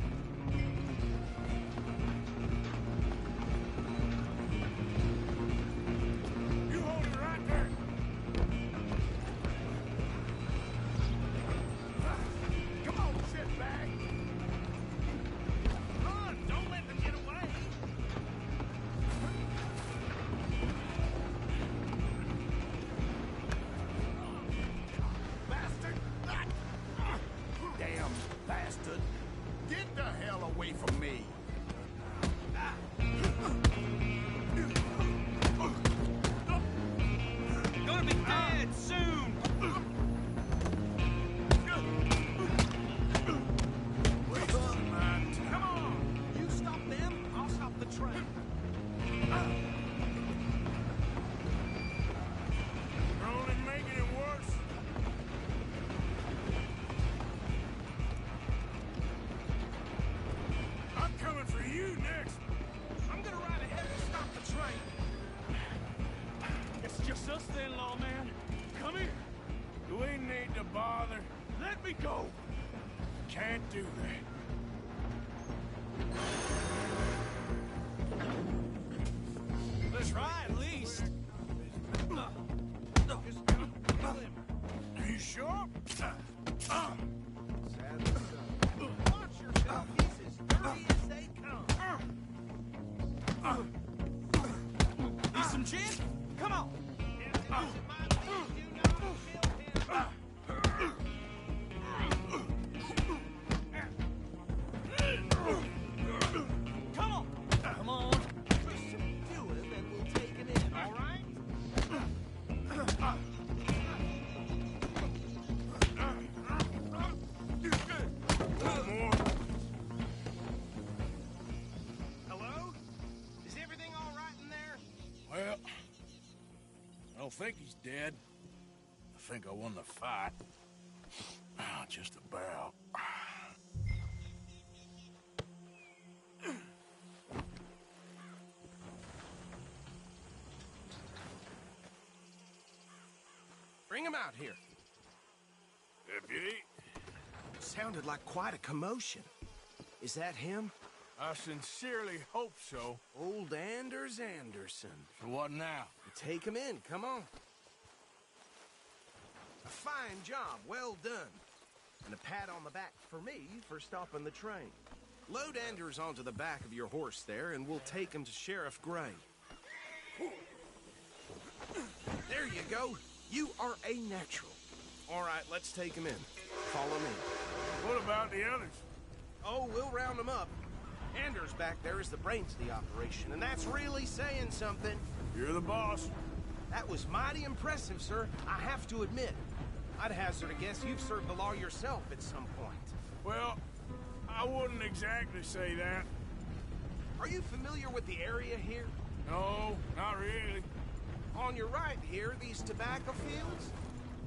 You hold it right there! Come on, shitbag! Run! Don't let them get away! Bastard! Damn bastard! Get the hell away from me! Gonna be dead soon! Wasting my time. Come on! You stop them, I'll stop the train. You're only making it worse. I'm coming for you next. I'm gonna ride ahead and stop the train. It's just us then, lawman. Come here. Do we need to bother? Let me go. Can't do that. Let's try at least. Are you sure? Watch yourself, he's as dirty as they come. Need some gin? Come on. Come on. Come on. Just subdue him and we'll take him in, all right? One more. Hello? Is everything all right in there? Well, I don't think he's dead. I think I won the fight. Just about. Bring him out here. Deputy? Sounded like quite a commotion. Is that him? I sincerely hope so. Old Anders Anderson. So what now? Take him in, come on. A fine job, well done. And a pat on the back for me for stopping the train. Load Anders onto the back of your horse there, and we'll take him to Sheriff Gray. There you go. You are a natural. All right, let's take him in. Follow me. What about the others? Oh, we'll round them up. Anders back there is the brains of the operation, and that's really saying something. You're the boss. That was mighty impressive, sir. I have to admit. I'd hazard a guess you've served the law yourself at some point. Well, I wouldn't exactly say that. Are you familiar with the area here? No, not really. On your right here, these tobacco fields?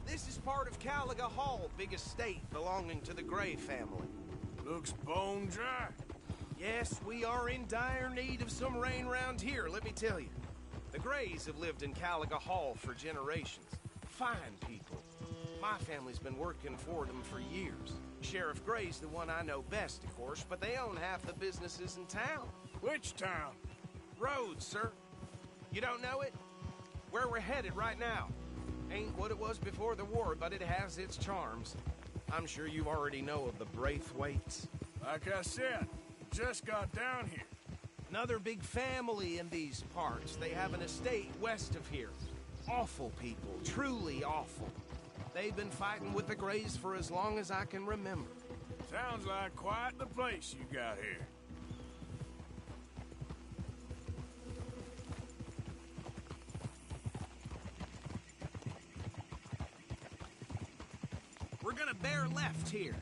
This is part of Caliga Hall, big estate belonging to the Gray family. Looks bone dry. Yes, we are in dire need of some rain round here, let me tell you. The Grays have lived in Caliga Hall for generations. Fine people. My family's been working for them for years. Sheriff Gray's the one I know best, of course, but they own half the businesses in town. Which town? Rhodes, sir. You don't know it? Where we're headed right now. Ain't what it was before the war, but it has its charms. I'm sure you already know of the Braithwaites. Like I said, just got down here. Another big family in these parts. They have an estate west of here. Awful people, truly awful. They've been fighting with the Greys for as long as I can remember. Sounds like quite the place you got here. We're gonna bear left here.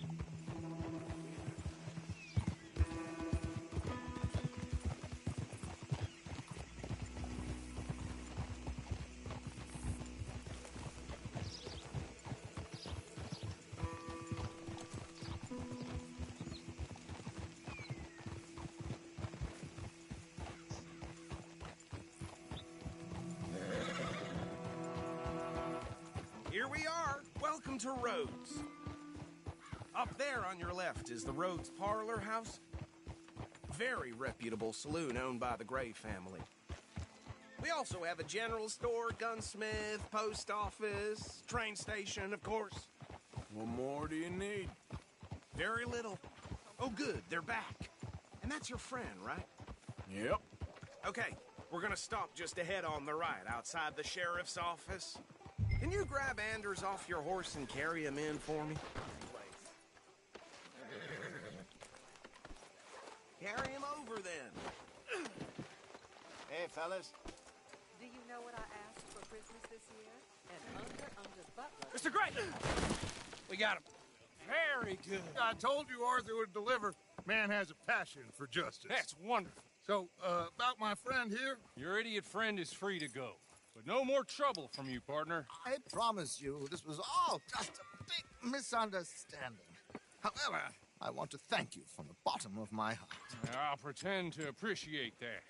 Here we are. Welcome to Rhodes. Up there on your left is the Rhodes Parlor House. Very reputable saloon owned by the Gray family. We also have a general store, gunsmith, post office, train station, of course. What more do you need? Very little. Oh, good, they're back. And that's your friend, right? Yep. Okay, we're gonna stop just ahead on the right, outside the sheriff's office. Can you grab Anders off your horse and carry him in for me? Carry him over, then. Hey, fellas. Do you know what I asked for Christmas this year? An under butler. Mr. Gray! We got him. Very good. I told you Arthur would deliver. Man has a passion for justice. That's wonderful. So, about my friend here? Your idiot friend is free to go. But no more trouble from you, partner. I promise you, this was all just a big misunderstanding. However, I want to thank you from the bottom of my heart. I'll pretend to appreciate that.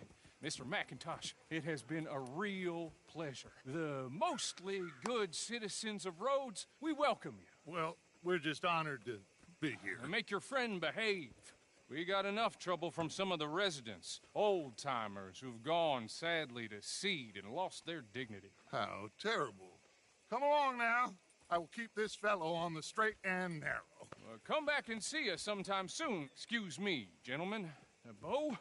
Mr. McIntosh, it has been a real pleasure. The mostly good citizens of Rhodes, we welcome you. Well, we're just honored to be here. And make your friend behave. We got enough trouble from some of the residents, old-timers who've gone, sadly, to seed and lost their dignity. How terrible. Come along now. I will keep this fellow on the straight and narrow. Come back and see us sometime soon. Excuse me, gentlemen. Bo,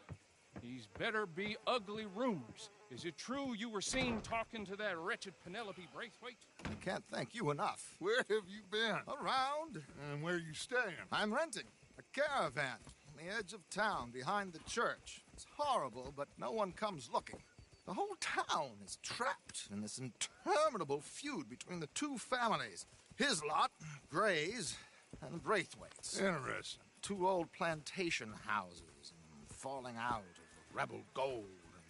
these better be ugly rumors. Is it true you were seen talking to that wretched Penelope Braithwaite? I can't thank you enough. Where have you been? Around. And where are you staying? I'm renting a caravan on the edge of town behind the church. It's horrible, but no one comes looking. The whole town is trapped in this interminable feud between the two families. His lot, Gray's, and the Braithwaites. Interesting. Two old plantation houses, and falling out of rebel gold,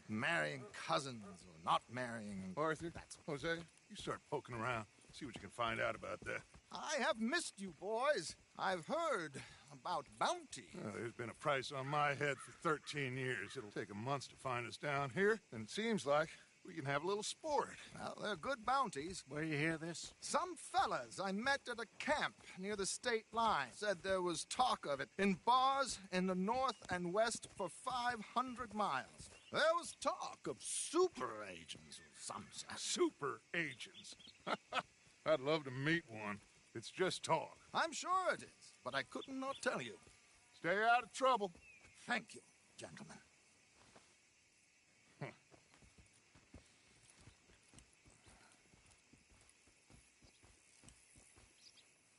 and marrying cousins or not marrying. Arthur, Jose, you start poking around. See what you can find out about that. I have missed you, boys. I've heard about bounty. Well, there's been a price on my head for 13 years. It'll take a month to find us down here, and it seems like we can have a little sport. Well, they're good bounties. Where you hear this? Some fellas I met at a camp near the state line said there was talk of it in bars in the north and west for 500 miles. There was talk of super agents or some such. Super agents? I'd love to meet one. It's just talk. I'm sure it is, but I couldn't not tell you. Stay out of trouble. Thank you, gentlemen.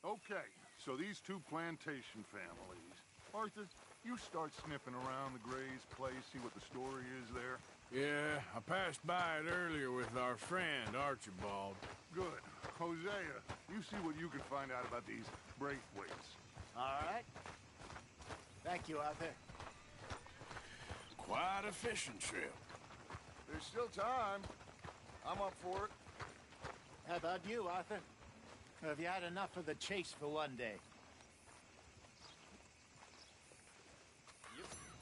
Okay, so these two plantation families. Arthur, you start sniffing around the Gray's place, see what the story is there. Yeah, I passed by it earlier with our friend, Archibald. Good. Hosea, you see what you can find out about these Braithwaites. All right. Thank you, Arthur. Quite a fishing trip. There's still time. I'm up for it. How about you, Arthur? Have you had enough of the chase for one day?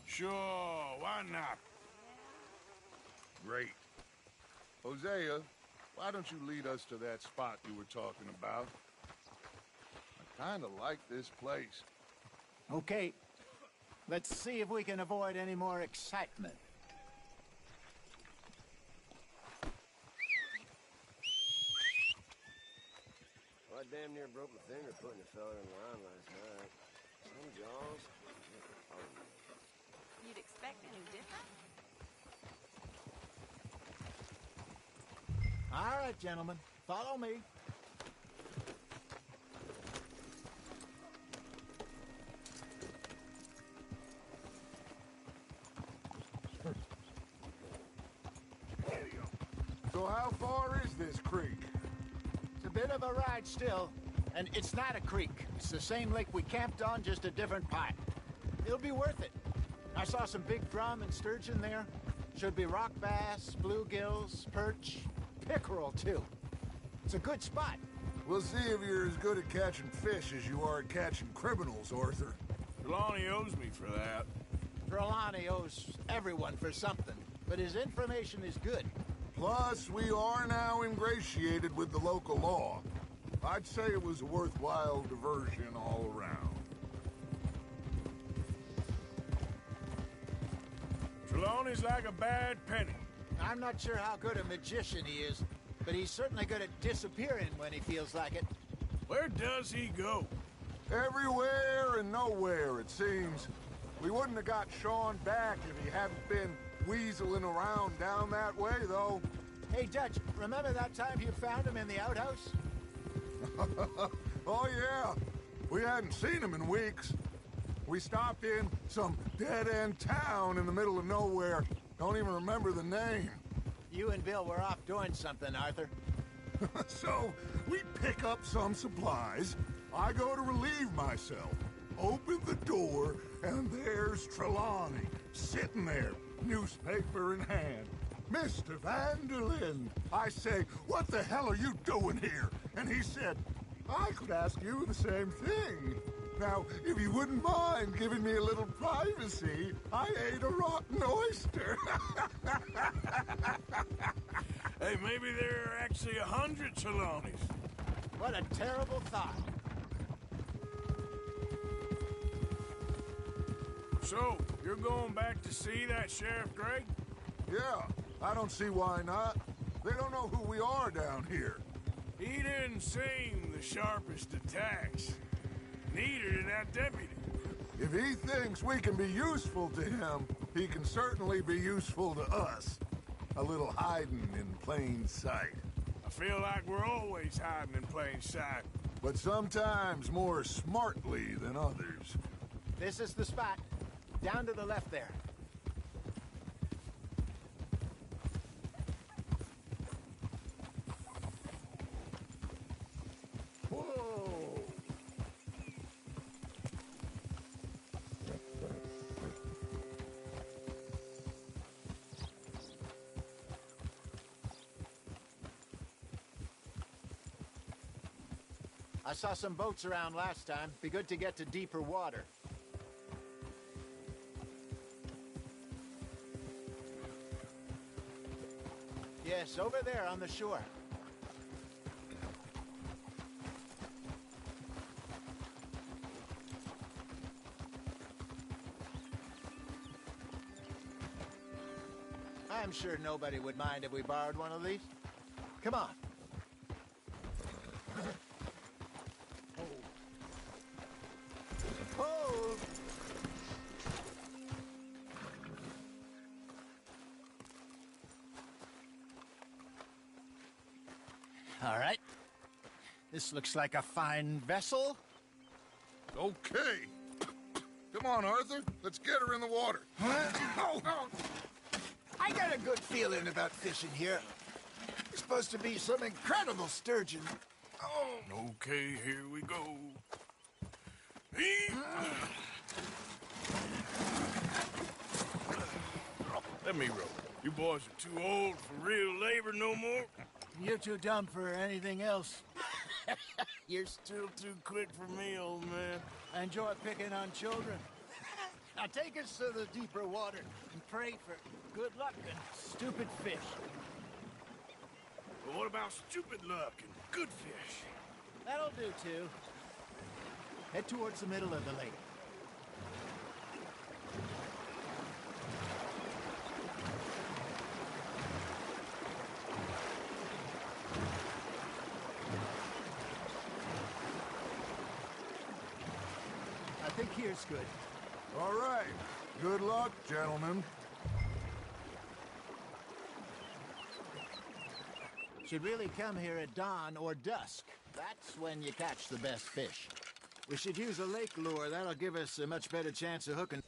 Sure, why not? Great. Hosea, why don't you lead us to that spot you were talking about? I kind of like this place. Okay. Let's see if we can avoid any more excitement. damn near broke my finger putting a fella in line last night. Some jaws. You'd expect any different? All right, gentlemen. Follow me. So how far is this creek? It's a bit of a ride still, and it's not a creek. It's the same lake we camped on, just a different part. It'll be worth it. I saw some big drum and sturgeon there. Should be rock bass, bluegills, perch, pickerel too. It's a good spot. We'll see if you're as good at catching fish as you are at catching criminals, Arthur. Trelawney owes me for that. Trelawney owes everyone for something, but his information is good. Plus, we are now ingratiated with the local law. I'd say it was a worthwhile diversion all around. Trelawney's like a bad penny. I'm not sure how good a magician he is, but he's certainly good at disappearing when he feels like it. Where does he go? Everywhere and nowhere, it seems. We wouldn't have got Sean back if he hadn't been weaseling around down that way, though. Hey, Dutch, remember that time you found him in the outhouse? Oh, yeah. We hadn't seen him in weeks. We stopped in some dead-end town in the middle of nowhere. Don't even remember the name. You and Bill were off doing something, Arthur. So, we pick up some supplies. I go to relieve myself. Open the door, and there's Trelawney, sitting there, newspaper in hand. Mr. Vanderlyn. I say, what the hell are you doing here? And he said, I could ask you the same thing. Now, if you wouldn't mind giving me a little privacy, I ate a rotten oyster. Hey, maybe there are actually 100 Trelawneys. What a terrible thought. So, you're going back to see that Sheriff Gregg? Yeah, I don't see why not. They don't know who we are down here. He didn't seem the sharpest attacks. Neither did that deputy. If he thinks we can be useful to him, he can certainly be useful to us. A little hiding in plain sight. I feel like we're always hiding in plain sight. But sometimes more smartly than others. This is the spot. Down to the left there. Whoa! I saw some boats around last time. Be good to get to deeper water. Yes, over there on the shore. I'm sure nobody would mind if we borrowed one of these. Come on. Hold. All right. This looks like a fine vessel. Okay. Come on, Arthur. Let's get her in the water. Oh. I got a good feeling about fishing here. It's supposed to be some incredible sturgeon. Oh. Okay, here we go. Let me row. You boys are too old for real labor no more. You're too dumb for anything else. You're still too quick for me, old man. I enjoy picking on children. Now take us to the deeper water and pray for good luck and stupid fish. But what about stupid luck and good fish? That'll do, too. Head towards the middle of the lake. think here's good. All right. Good luck, gentlemen. Should really come here at dawn or dusk. That's when you catch the best fish. We should use a lake lure. That'll give us a much better chance of hooking.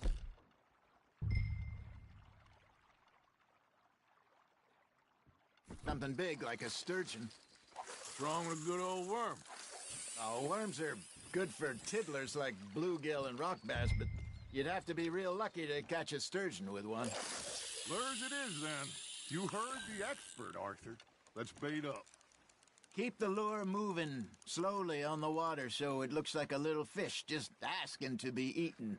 Something big like a sturgeon. What's wrong with a good old worm? Oh, worms are good for tiddlers like bluegill and rock bass, but you'd have to be real lucky to catch a sturgeon with one. Lures it is, then. You heard the expert, Arthur. Let's bait up. Keep the lure moving slowly on the water so it looks like a little fish just asking to be eaten.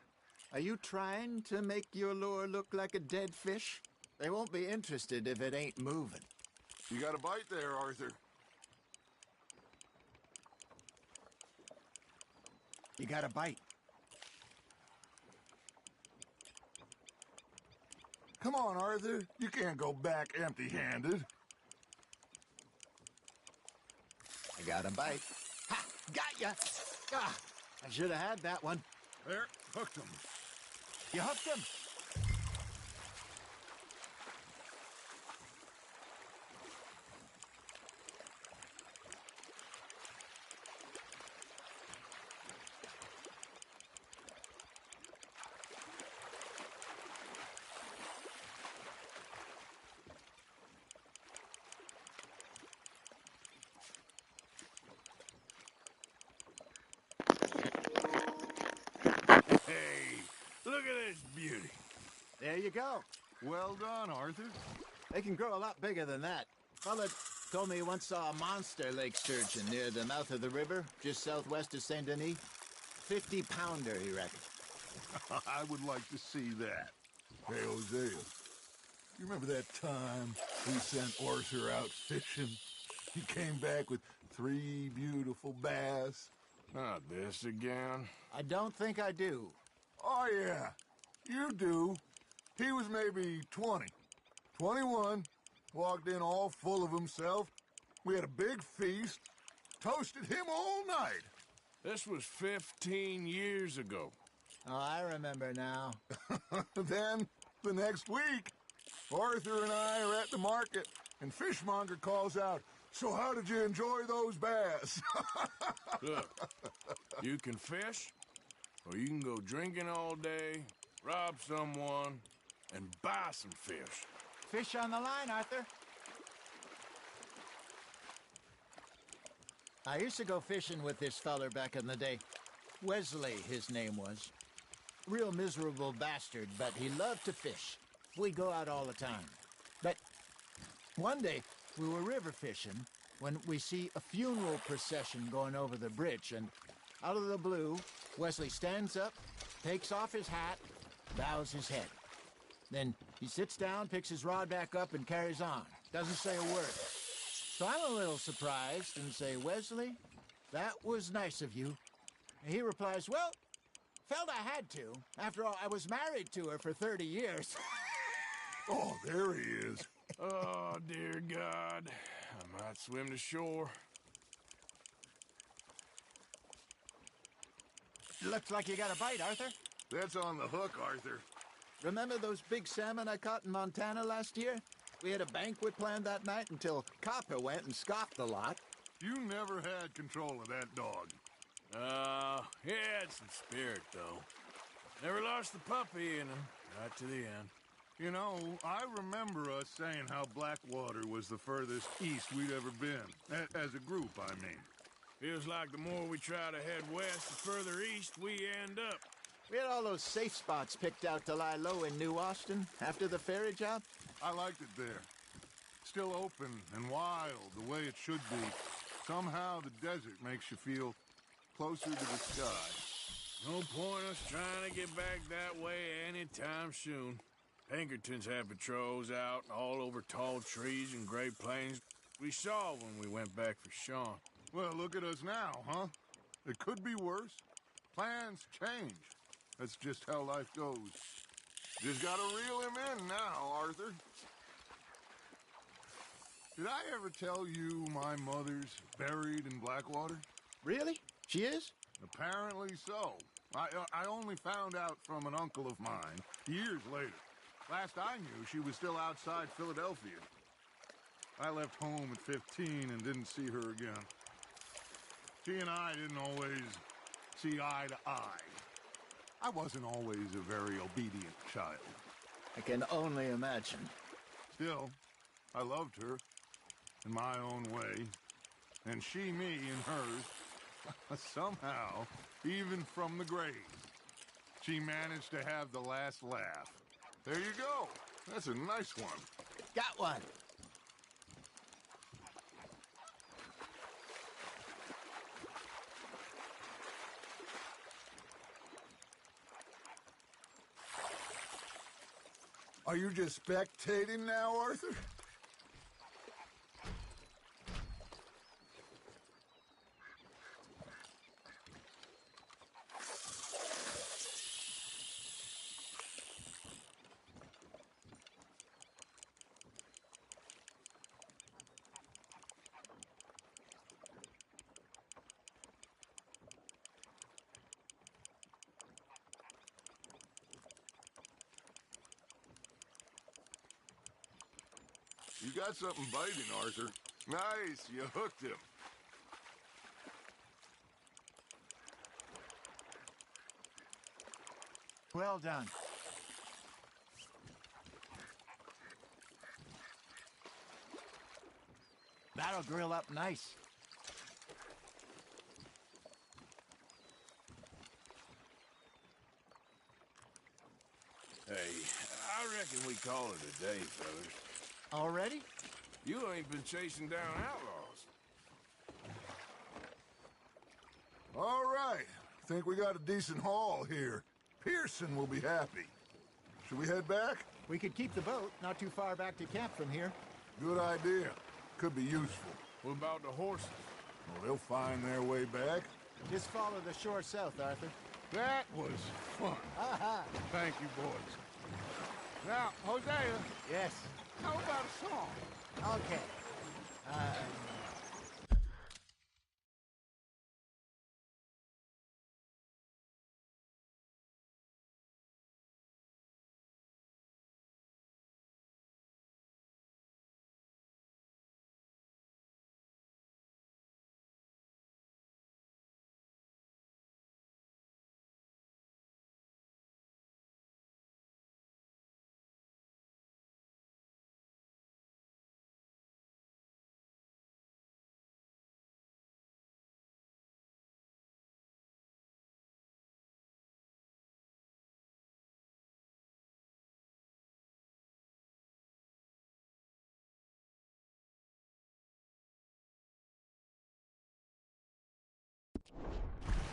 Are you trying to make your lure look like a dead fish? They won't be interested if it ain't moving. You got a bite there, Arthur. You got a bite. Come on, Arthur. You can't go back empty-handed. I got a bite. Ha! Got ya! Ah, I should have had that one. There, hooked him. You hooked him? Hey, look at this beauty. There you go. Well done, Arthur. They can grow a lot bigger than that. Fella told me he once saw a monster lake sturgeon near the mouth of the river, just southwest of Saint Denis. 50-pounder, he reckoned. I would like to see that. Hey, Hosea, you remember that time we sent Arthur out fishing? He came back with 3 beautiful bass. Not this again. I don't think I do. Oh, yeah. You do. He was maybe 20. 21. Walked in all full of himself. We had a big feast. Toasted him all night. This was 15 years ago. Oh, I remember now. Then, the next week, Arthur and I are at the market, and Fishmonger calls out, "So how did you enjoy those bass?" Look, you can fish, or you can go drinking all day, rob someone, and buy some fish. Fish on the line, Arthur. I used to go fishing with this feller back in the day. Wesley, his name was. Real miserable bastard, but he loved to fish. We go out all the time. But one day, we were river fishing when we see a funeral procession going over the bridge, and out of the blue, Wesley stands up, takes off his hat, bows his head. Then he sits down, picks his rod back up, and carries on. Doesn't say a word. So I'm a little surprised and say, "Wesley, that was nice of you." And he replies, "Well, felt I had to. After all, I was married to her for 30 years. Oh, there he is. Oh, dear God. I might swim to shore. Looks like you got a bite, Arthur. That's on the hook, Arthur. Remember those big salmon I caught in Montana last year? We had a banquet planned that night until Copper went and scoffed a lot. You never had control of that dog. He had some spirit, though. Never lost the puppy in him, right to the end. You know, I remember us saying how Blackwater was the furthest east we'd ever been. As a group, I mean. Feels like the more we try to head west, the further east we end up. We had all those safe spots picked out to lie low in New Austin after the ferry job. I liked it there. Still open and wild, the way it should be. Somehow the desert makes you feel closer to the sky. No point us trying to get back that way anytime soon. Pinkertons had patrols out all over tall trees and Great Plains. We saw when we went back for Sean. Well, look at us now, huh? It could be worse. Plans change. That's just how life goes. Just gotta reel him in now, Arthur. Did I ever tell you my mother's buried in Blackwater? Really? She is? Apparently so. I only found out from an uncle of mine years later. Last I knew, she was still outside Philadelphia. I left home at 15 and didn't see her again. She and I didn't always see eye to eye. I wasn't always a very obedient child. I can only imagine. Still, I loved her in my own way, and she me in hers. Somehow, even from the grave, she managed to have the last laugh. There you go. That's a nice one. Got one. Are you just spectating now, Arthur? You got something biting, Arthur. Nice, you hooked him. Well done. That'll grill up nice. Hey, I reckon we call it a day, fellas. Already? You ain't been chasing down outlaws. All right. Think we got a decent haul here. Pearson will be happy. Should we head back? We could keep the boat not too far back to camp from here. Good idea. Could be useful. What about the horses? Well, they'll find their way back. Just follow the shore south, Arthur. That was fun. Thank you, boys. Now, Hosea. Yes. How about a song? Okay.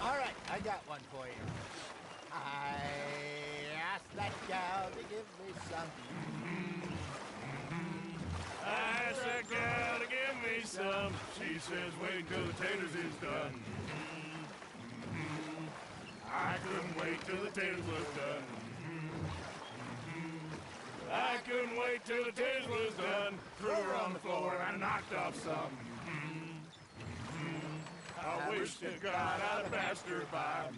All right, I got one for you. I asked that gal to give me some. I asked that gal to give me some. She says, wait till the taters is done. I couldn't wait till the taters was done. I couldn't wait till the taters was done. Threw her on the floor and I knocked off some. I wish to God I'd have passed her by.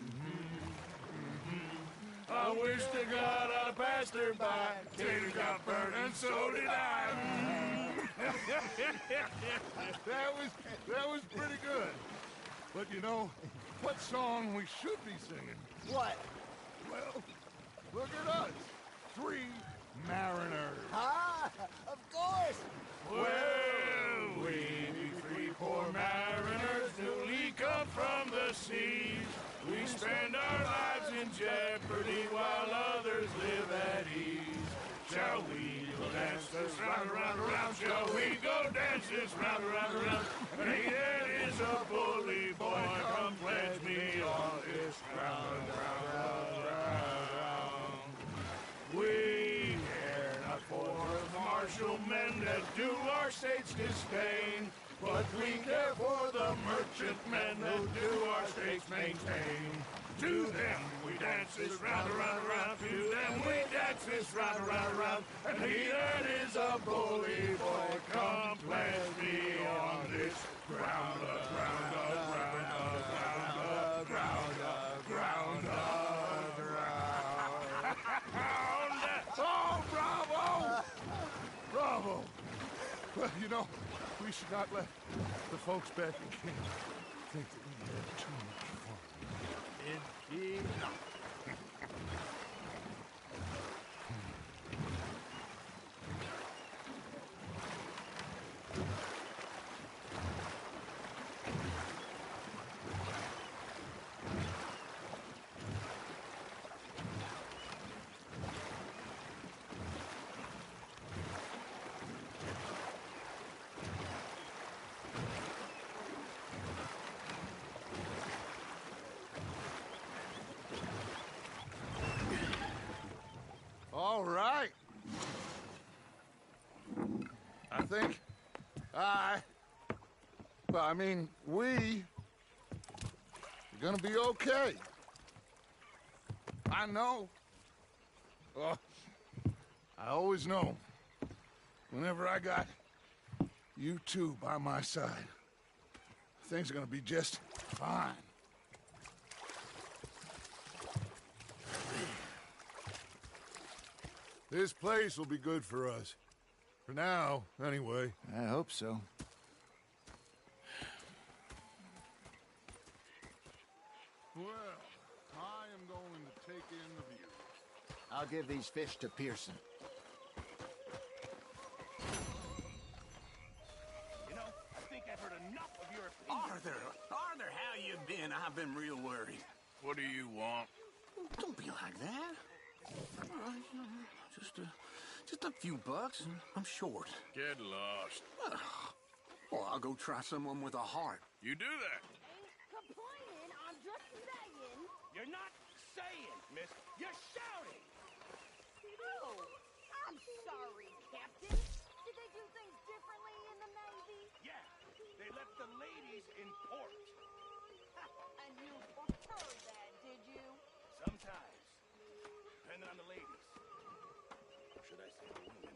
I wish to God I'd have passed her by. Tater got burned and so did I. That was pretty good. But you know, what song we should be singing? What? Well, look at us. 3 mariners. Ah, of course. Well, we be 3 poor mariners newly come from the seas. We spend our lives in jeopardy while others live at ease. Shall we go dance this round, around, around? Shall we go dance this round, around, around? And he that is a bully boy, come pledge me on this ground, round, round, round, round. We care not for the martial men that do our state's disdain, but we care for the merchantmen who do our states maintain. To them we dance this round, around, around. To them we dance this round, around, around. And he that is a bully boy, come pledge me on this ground, ground, ground, ground, ground, ground, ground, ground. You know, we should not let the folks back in camp think that we had too much fun. Indeed not. All right. I think we are gonna be okay. I know. I always know. Whenever I got you two by my side, things are gonna be just fine. This place will be good for us. For now, anyway. I hope so. Well, I am going to take in the view. I'll give these fish to Pearson. You know, I think I've heard enough of your opinion. Arthur, how you been? I've been real worried. What do you want? Don't be like that. Just a few bucks, and I'm short. Get lost. Well, I'll go try someone with a heart. You do that. Complaining, I'm just saying. You're not saying, miss. You're shouting. Oh, I'm sorry, Captain. Did they do things differently in the Navy? Yeah, they left the ladies in port. And you preferred that, did you? Sometimes, depending on the ladies. Or should I say the women?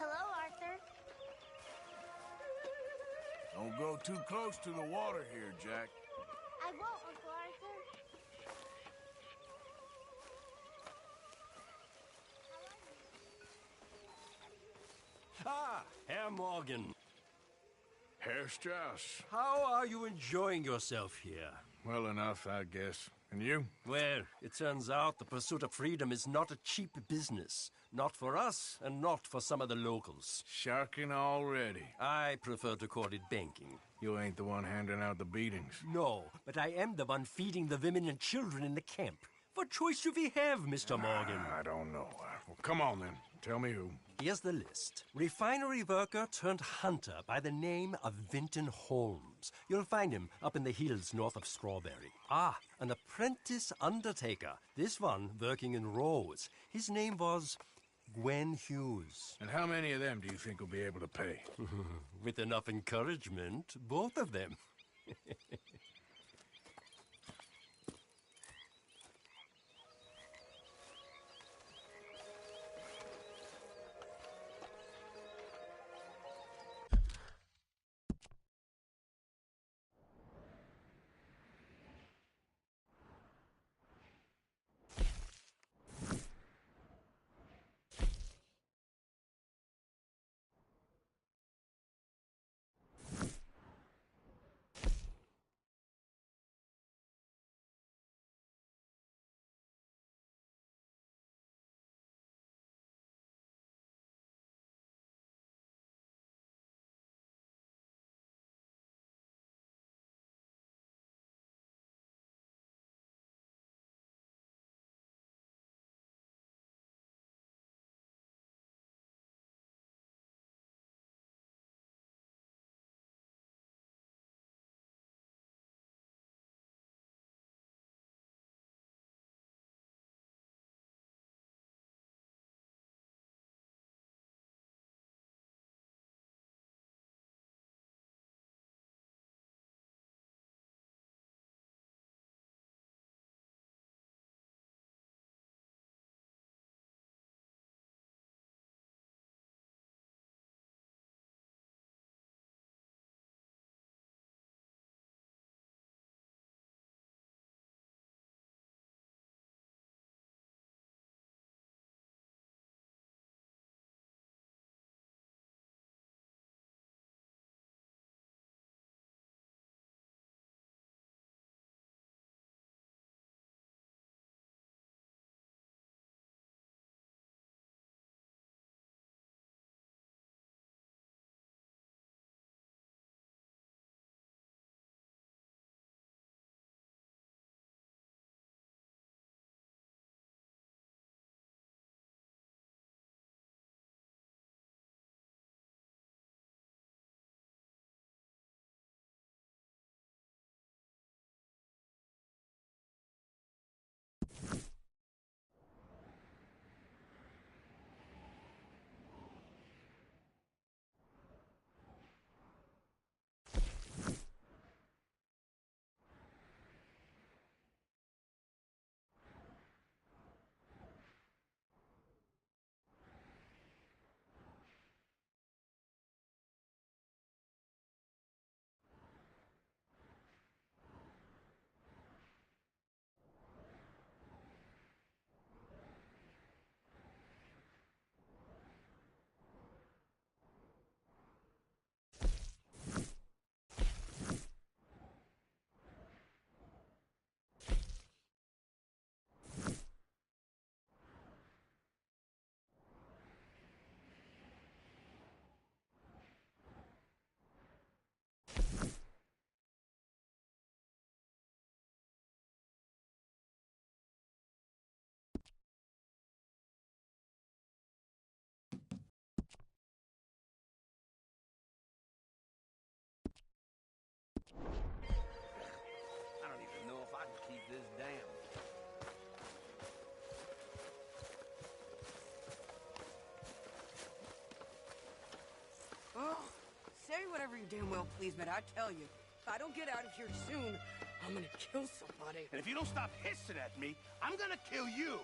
Hello, Arthur. Don't go too close to the water here, Jack. I won't, Uncle Arthur. Ah, Herr Morgan. Herr Strauss. How are you enjoying yourself here? Well enough, I guess. And you? Well, it turns out the pursuit of freedom is not a cheap business. Not for us, and not for some of the locals. Sharking already. I prefer to call it banking. You ain't the one handing out the beatings. No, but I am the one feeding the women and children in the camp. What choice do we have, Mr. Morgan? I don't know. Well, come on then. Tell me who. Here's the list. Refinery worker turned hunter by the name of Vinton Holmes. You'll find him up in the hills north of Strawberry. Ah, an apprentice undertaker. This one working in Rose. His name was Gwen Hughes. And how many of them do you think will be able to pay? With enough encouragement, both of them. damn well please, but I tell you, if I don't get out of here soon, I'm gonna kill somebody. And if you don't stop hissing at me, I'm gonna kill you.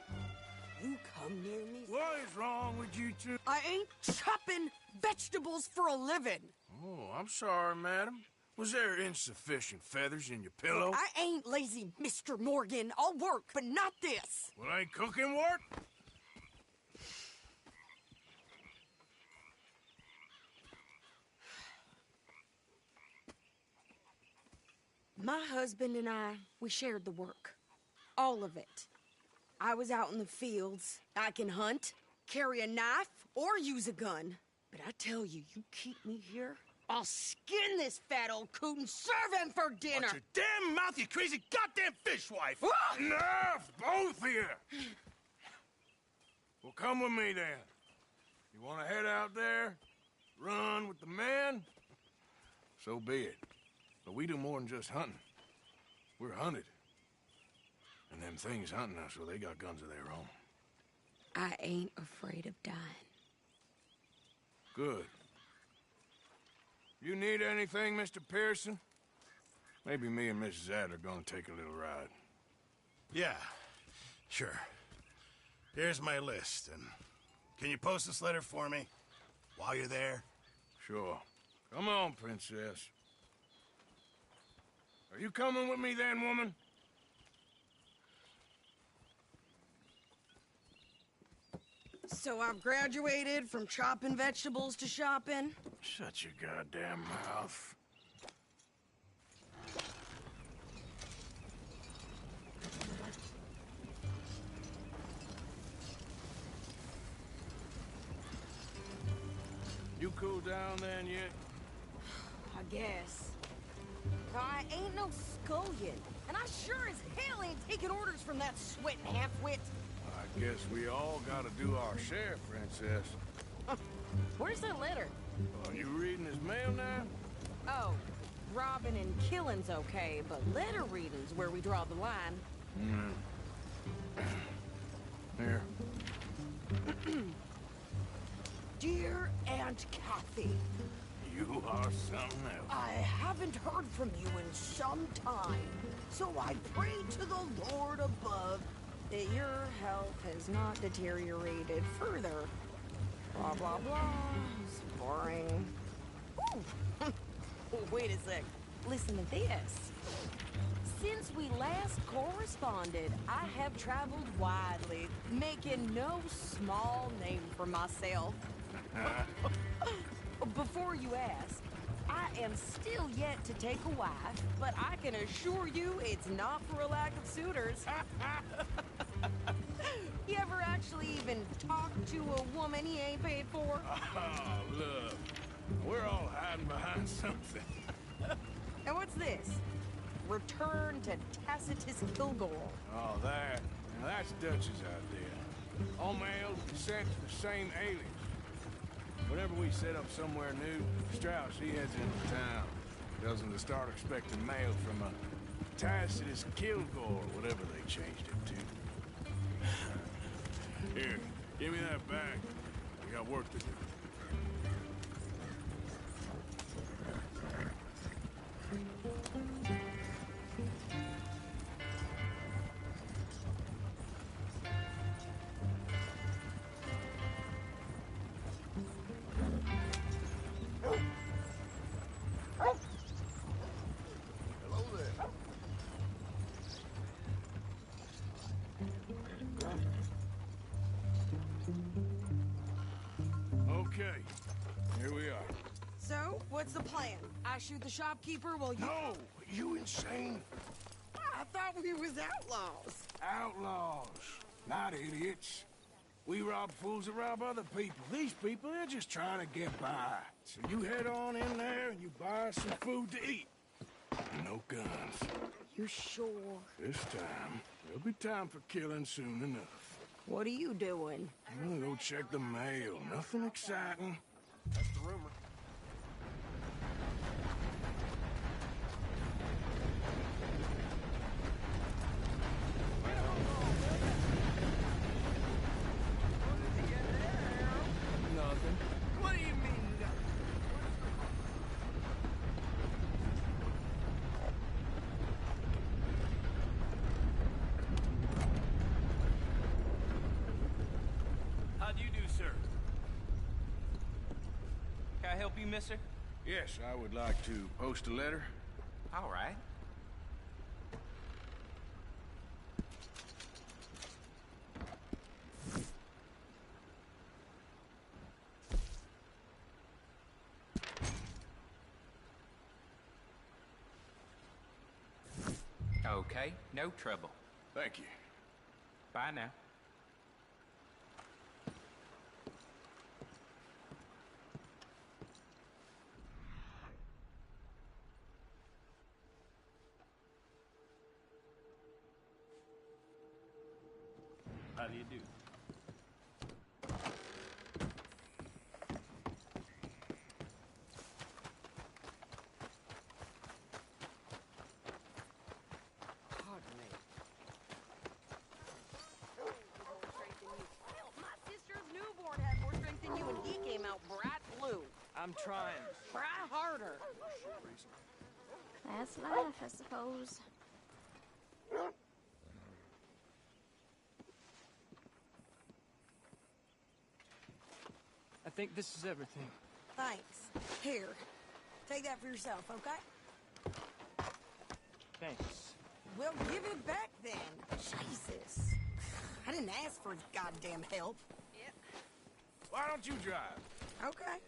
You come near me. What is wrong with you two? I ain't chopping vegetables for a living. Oh, I'm sorry, madam. Was there insufficient feathers in your pillow? I ain't lazy, Mr. Morgan. I'll work, but not this. Well, ain't cooking work? My husband and I, we shared the work. All of it. I was out in the fields. I can hunt, carry a knife, or use a gun. But I tell you, you keep me here, I'll skin this fat old coot and serve him for dinner. Watch your damn mouth, you crazy goddamn fishwife! Enough, both of you! Well, come with me, then. You want to head out there? Run with the men? So be it. But we do more than just hunting. We're hunted. And them things hunting us, well, they got guns of their own. I ain't afraid of dying. Good. You need anything, Mr. Pearson? Maybe me and Mrs. Zadd are gonna take a little ride. Yeah, sure. Here's my list, and can you post this letter for me while you're there? Sure. Come on, Princess. Are you coming with me then, woman? So I've graduated from chopping vegetables to shopping? Shut your goddamn mouth. You cool down then yet? I guess. I ain't no scullion, and I sure as hell ain't taking orders from that sweating half-wit. I guess we all gotta do our share, Princess. Where's that letter? Are you reading his mail now? Oh, robbing and killing's okay, but letter reading's where we draw the line. Here. Dear Aunt Kathy, You are something else. I haven't heard from you in some time, so I pray to the Lord above that your health has not deteriorated further. Blah, blah, blah. It's boring. Ooh. Wait a sec. Listen to this. Since we last corresponded, I have traveled widely, making no small name for myself. Before you ask, I am still yet to take a wife, but I can assure you it's not for a lack of suitors. You ever actually even talk to a woman he ain't paid for? Oh, look. We're all hiding behind something. And what's this? Return to Tacitus Kilgore. Oh, that. Now, that's Dutch's idea. All mail sent to the same alias. Whenever we set up somewhere new, Strauss, he heads into town. Tells him to start expecting mail from a Tacitus Kilgore, whatever they changed it to. Here, give me that bag. We got work to do. Okay, here we are. So, what's the plan? I shoot the shopkeeper while you... No! You insane? I thought we was outlaws. Outlaws, not idiots. We rob fools that rob other people. These people, they're just trying to get by. So you head on in there and you buy some food to eat. No guns. You sure? This time, there'll be time for killing soon enough. What are you doing? I'm gonna go check the mail. Nothing exciting. That's the rumor. Nothing. What do you mean? help you, mister? Yes, I would like to post a letter. All right. Okay, no trouble. Thank you. Bye now. How do you do? Pardon me. Hell, my sister's newborn had more strength than you, and he came out bright blue. I'm trying. Try harder. That's life, I suppose. I think this is everything. Thanks. Here, take that for yourself, okay? Thanks. Well, give it back then. Jesus. I didn't ask for goddamn help. Why don't you drive? Okay.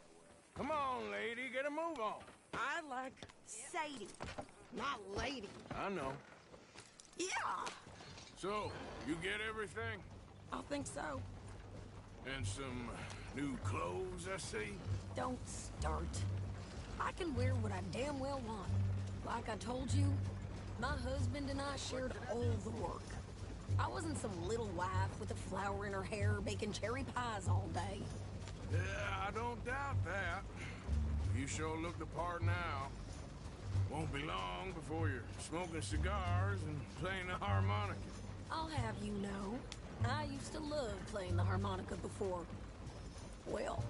Come on, lady, get a move on. I like Sadie, not lady. I know. Yeah, So, you get everything? I think so. And some new clothes, I see? Don't start. I can wear what I damn well want. Like I told you, my husband and I shared all the work. I wasn't some little wife with a flower in her hair baking cherry pies all day. Yeah, I don't doubt that. You sure look the part now. Won't be long before you're smoking cigars and playing the harmonica. I'll have you know, I used to love playing the harmonica before. Well,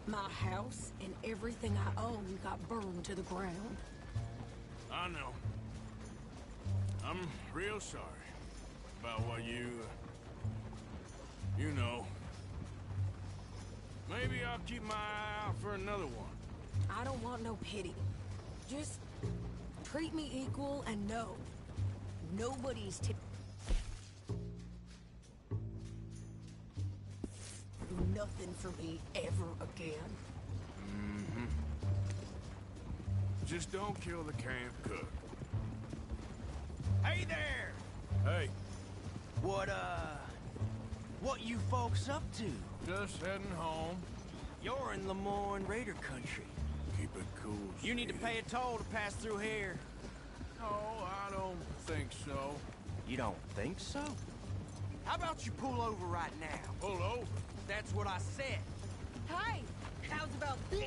my house and everything I own got burned to the ground. I know. I'm real sorry about what you know. Maybe I'll keep my eye out for another one. I don't want no pity. Just treat me equal and know nobody's nothing for me ever again. Mm-hmm. Just don't kill the camp cook. Hey there! Hey. What you folks up to? Just heading home. You're in Lemoyne Raider country. Keep it cool. You need to pay a toll to pass through here. No, I don't think so. You don't think so? How about you pull over right now? Pull over? That's what I said. Hey, how's about this?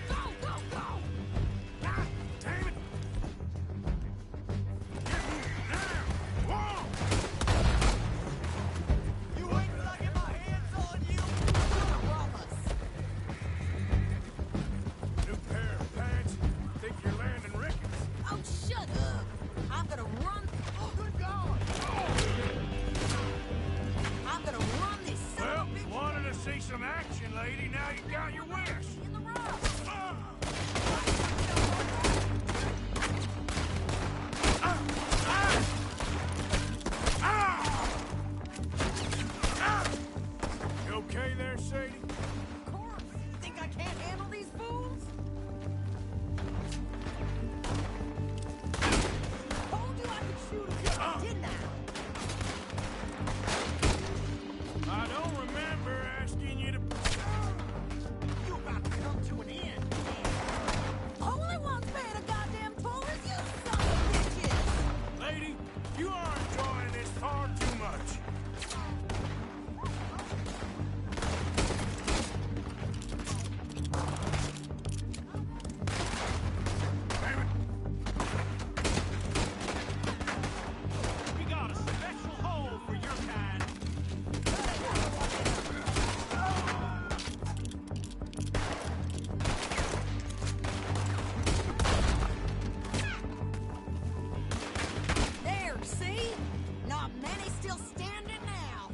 Go, go, go! Ah, damn it! You wait till I get my hands on you! New pair of pants? Think you're landing Ricketts? Oh, shut up! I'm gonna run. Oh, good God! I'm gonna run this son Well, of a bitch. wanted to see some action, lady. Now you got your wish. In the rough. You okay there, Sadie? Of course. You think I can't handle these fools? Told you I could shoot a gun, didn't I? I don't remember asking you to... You about to come to an end. Only one's paying a goddamn toll is you son of bitches! Lady, you are enjoying this far too much. Damn it. We got a special hole for your kind. There, see? Not many still standing now.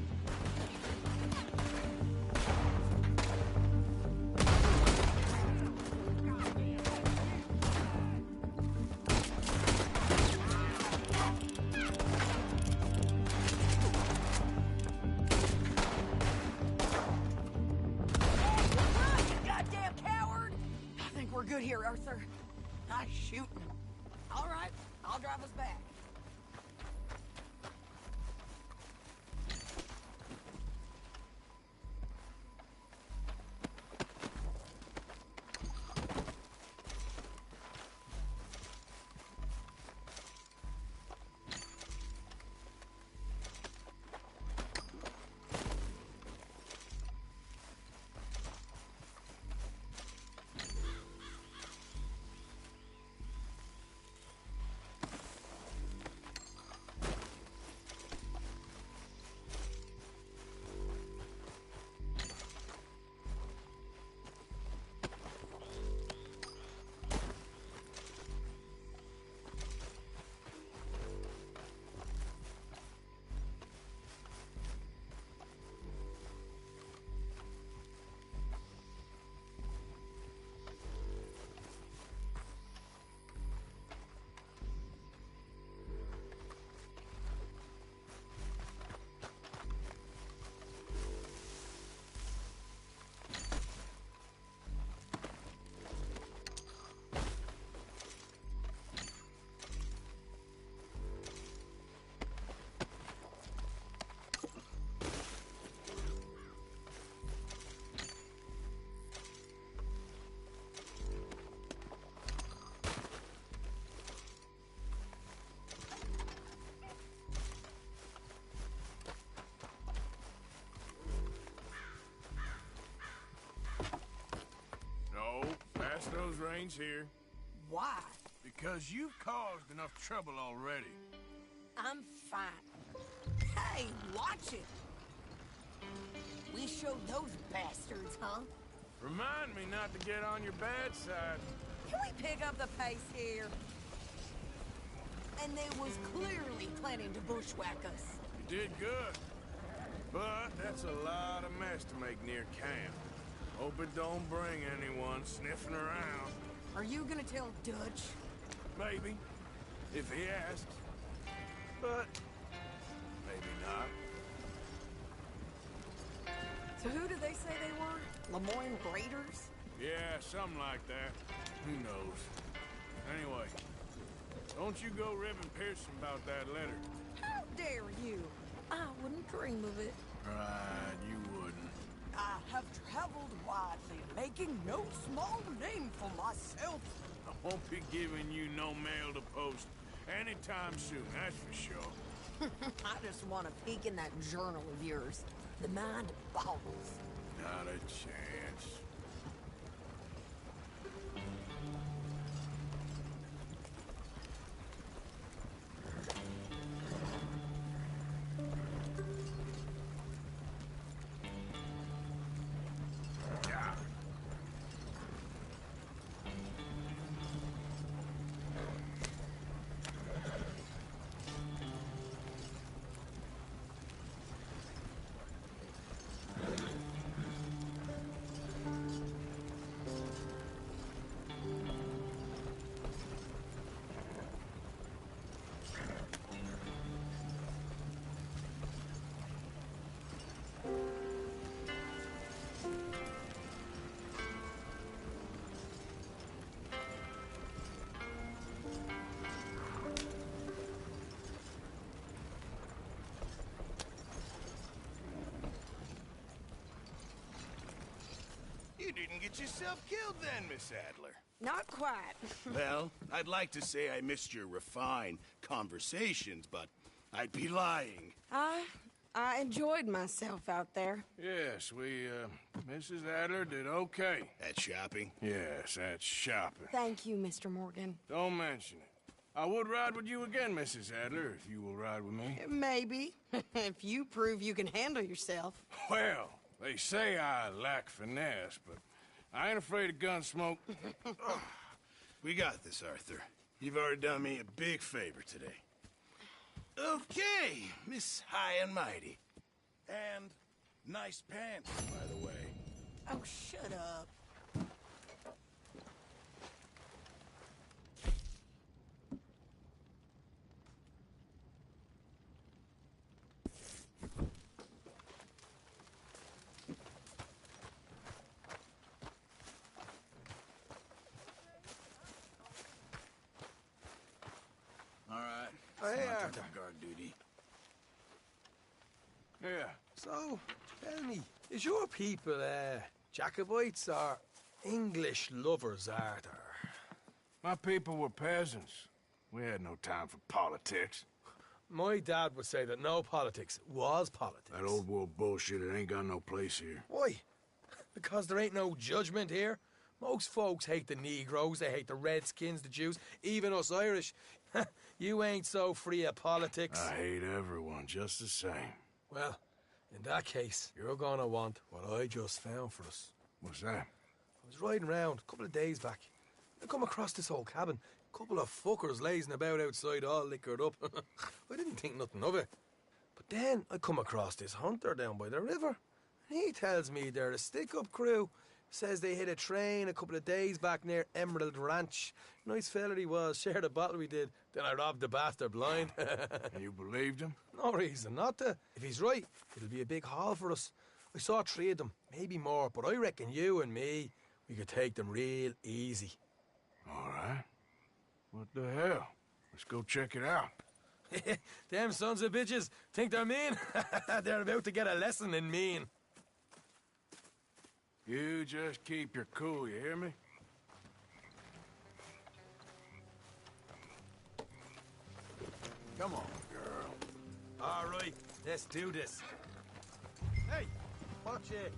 here, Arthur. Nice shooting. All right, I'll drive us back. Pass those reins here. Why? Because you've caused enough trouble already. I'm fine. Hey, watch it. We showed those bastards, huh? Remind me not to get on your bad side. Can we pick up the pace here? And they was clearly planning to bushwhack us. You did good. But that's a lot of mess to make near camp. Hope it don't bring anyone sniffing around. Are you gonna tell Dutch? Maybe. If he asks. But maybe not. So who did they say they were? Lemoyne Raiders? Yeah, something like that. Who knows? Anyway, don't you go ribbing Pearson about that letter. How dare you? I wouldn't dream of it. Right, you wouldn't. I have traveled widely, making no small name for myself. I won't be giving you no mail to post anytime soon, that's for sure. I just want to peek in that journal of yours. The mind boggles. Not a chance. You didn't get yourself killed then, Miss Adler. Not quite. Well, I'd like to say I missed your refined conversations, but I'd be lying. I enjoyed myself out there. Yes, Mrs. Adler did okay. At shopping? Yes, at shopping. Thank you, Mr. Morgan. Don't mention it. I would ride with you again, Mrs. Adler, if you will ride with me. Maybe. If you prove you can handle yourself. Well, they say I lack finesse, but I ain't afraid of gun smoke. We got this, Arthur. You've already done me a big favor today. Okay, Miss High and Mighty. And nice pants, by the way. Oh, shut up. Arthur. Guard duty. Yeah. So, tell me, is your people, Jacobites or English lovers, Arthur? My people were peasants. We had no time for politics. My dad would say that no politics was politics. That old world bullshit, it ain't got no place here. Why? Because there ain't no judgment here. Most folks hate the Negroes, they hate the Redskins, the Jews, even us Irish. You ain't so free of politics. I hate everyone just the same. Well, in that case, you're gonna want what I just found for us. What's that? I was riding around a couple of days back. I come across this old cabin. A couple of fuckers lazing about outside all liquored up. I didn't think nothing of it. But then I come across this hunter down by the river. And he tells me they're a stick-up crew. Says they hit a train a couple of days back near Emerald Ranch. Nice fella he was, shared a bottle we did. Then I robbed the bastard blind. And you believed him? No reason not to. If he's right, it'll be a big haul for us. I saw 3 of them, maybe more, but I reckon you and me, we could take them real easy. All right. What the hell? Let's go check it out. Them sons of bitches think they're mean. They're about to get a lesson in mean. You just keep your cool, you hear me? Come on, girl. All right, let's do this. Hey, watch it.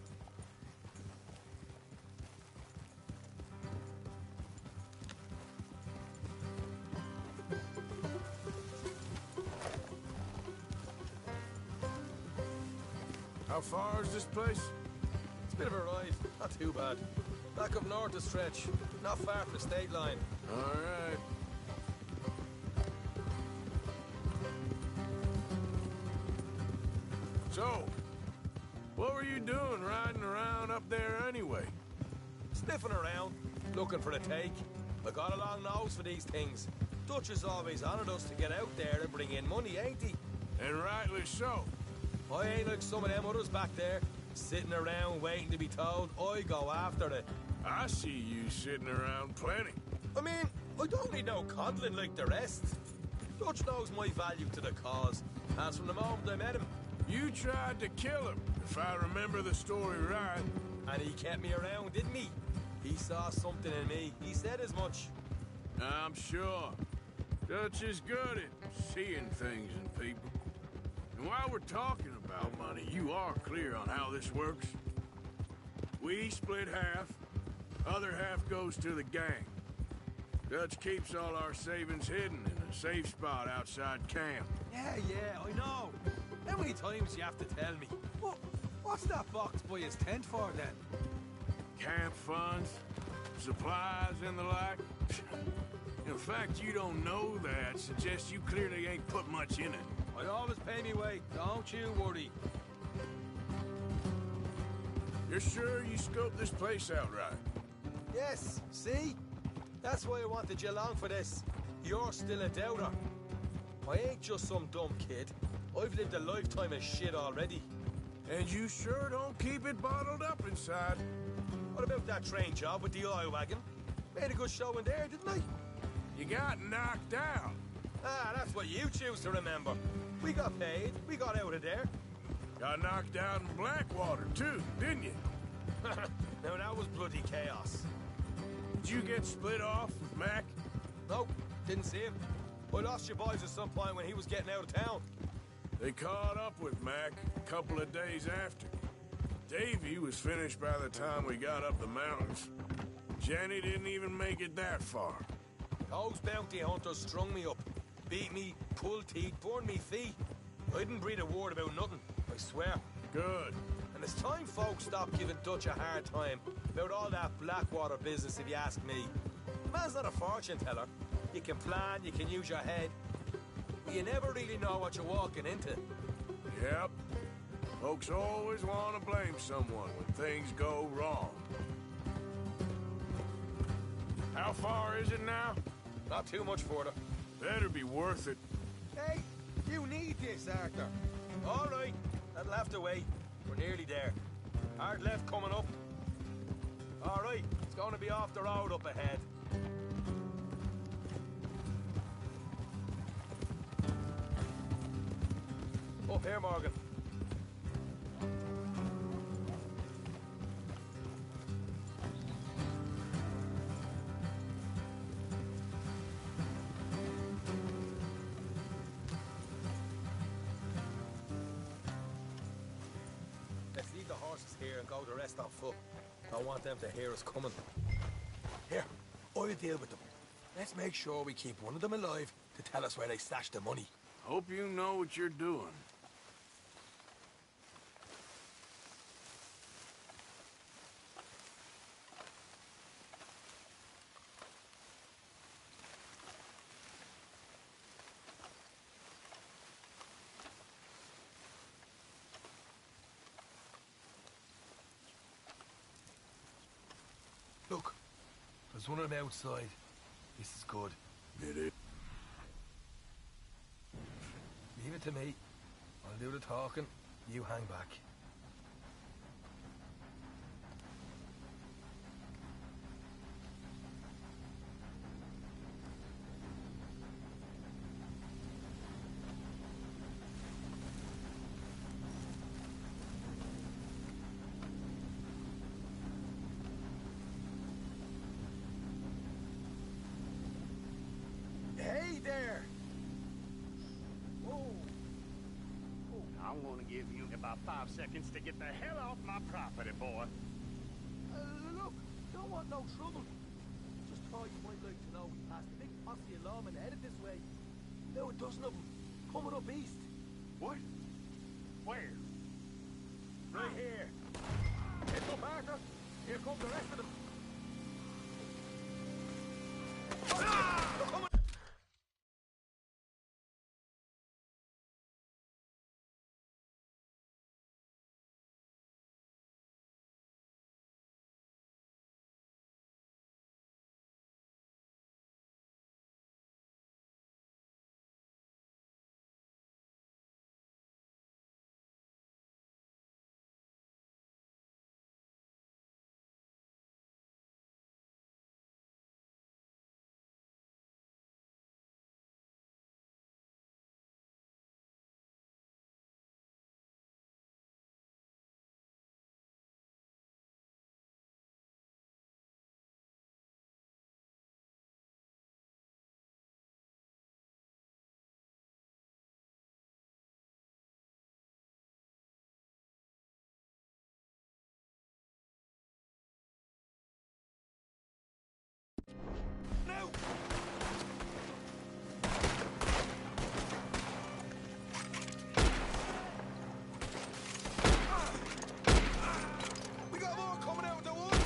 How far is this place? It's a bit of a ride, not too bad. Back up north a stretch, not far from the state line. All right. So, what were you doing riding around up there anyway? Sniffing around, looking for the take. I got a long nose for these things. Dutch has always honoured us to get out there and bring in money, ain't he? And rightly so. I ain't like some of them others back there, sitting around waiting to be told. I go after it. I see you sitting around plenty. I mean, I don't need no coddling like the rest. Dutch knows my value to the cause, as from the moment I met him. You tried to kill him, if I remember the story right. And he kept me around, didn't he? He saw something in me. He said as much. I'm sure. Dutch is good at seeing things in people. And while we're talking about money, you are clear on how this works? We split half, other half goes to the gang. Dutch keeps all our savings hidden in a safe spot outside camp. Yeah, I know. How many times you have to tell me? What's that box by his tent for, then? Camp funds, supplies, and the like. In fact, you don't know that suggests you clearly ain't put much in it. I always pay me weight, don't you worry. You're sure you scoped this place out right? Yes, see? That's why I wanted you along for this. You're still a doubter. I ain't just some dumb kid. I've lived a lifetime of shit already. And you sure don't keep it bottled up inside. What about that train job with the oil wagon? Made a good show in there, didn't I? You got knocked out. Ah, that's what you choose to remember. We got paid. We got out of there. Got knocked out in Blackwater, too, didn't you? Now, that was bloody chaos. Did you get split off with Mac? Nope, didn't see him. I lost your boys at some point when he was getting out of town. They caught up with Mac a couple of days after. Davy was finished by the time we got up the mountains. Jenny didn't even make it that far. Those bounty hunters strung me up. Beat me, pulled teeth, burned me feet. I didn't breathe a word about nothing, I swear. Good. And it's time folks stopped giving Dutch a hard time about all that Blackwater business, if you ask me. The man's not a fortune teller. You can plan, you can use your head. But you never really know what you're walking into. Yep. Folks always want to blame someone when things go wrong. How far is it now? Not too much further. Better be worth it. Hey, you need this, Arthur. All right, that'll have to wait. We're nearly there. Hard left coming up. All right, it's going to be off the road up ahead. Up here, Morgan. Let's leave the horses here and go the rest on foot. Don't want them to hear us coming. Here, I'll deal with them. Let's make sure we keep one of them alive to tell us where they stashed the money. Hope you know what you're doing. Look, there's one of them outside. This is good. Did it? Leave it to me. I'll do the talking. You hang back. Hey there! I'm gonna give you about 5 seconds to get the hell off my property, boy. Look, don't want no trouble. Just thought you might like to know we passed a big posse of lawmen headed this way. Now a dozen of them, coming up east. What? Where? Right here. Heads up, Arthur. Here come the rest of them. They're coming! No! We got more coming out of the woods!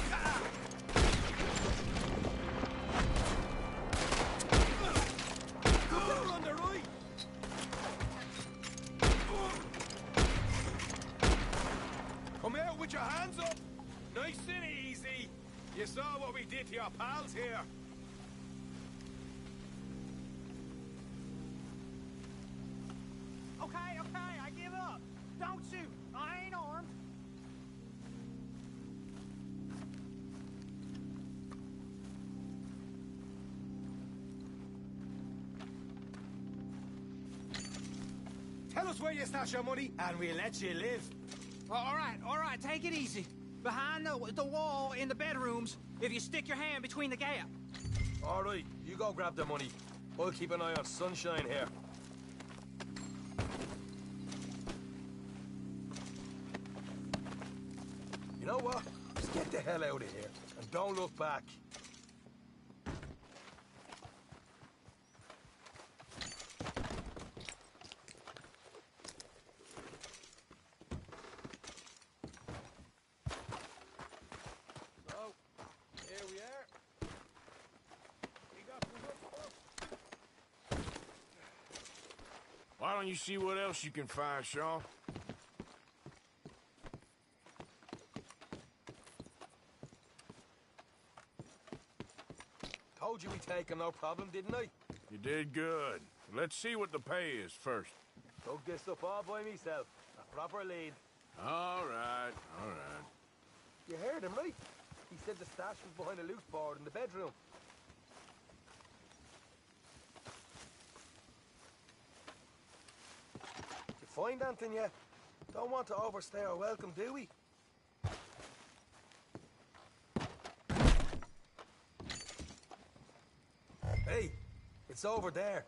Good people on the right! Come out with your hands up! Nice and easy! You saw what we did to your pals here. Okay, I give up. Don't shoot. I ain't armed. Tell us where you stash your money, and we'll let you live. All right, take it easy. Behind the wall in the bedrooms, if you stick your hand between the gap. All right, you go grab the money. I'll keep an eye on Sunshine here. You know what? Just get the hell out of here, and don't look back. So, here we are. We got the hook. Why don't you see what else you can find, Shaw? Told you we'd take him, no problem, didn't I? You did good. Let's see what the pay is first. Dug this up all by myself. A proper lead. All right, all right. You heard him, right? He said the stash was behind a loose board in the bedroom. You find anything yet? Don't want to overstay our welcome, do we? Hey, it's over there.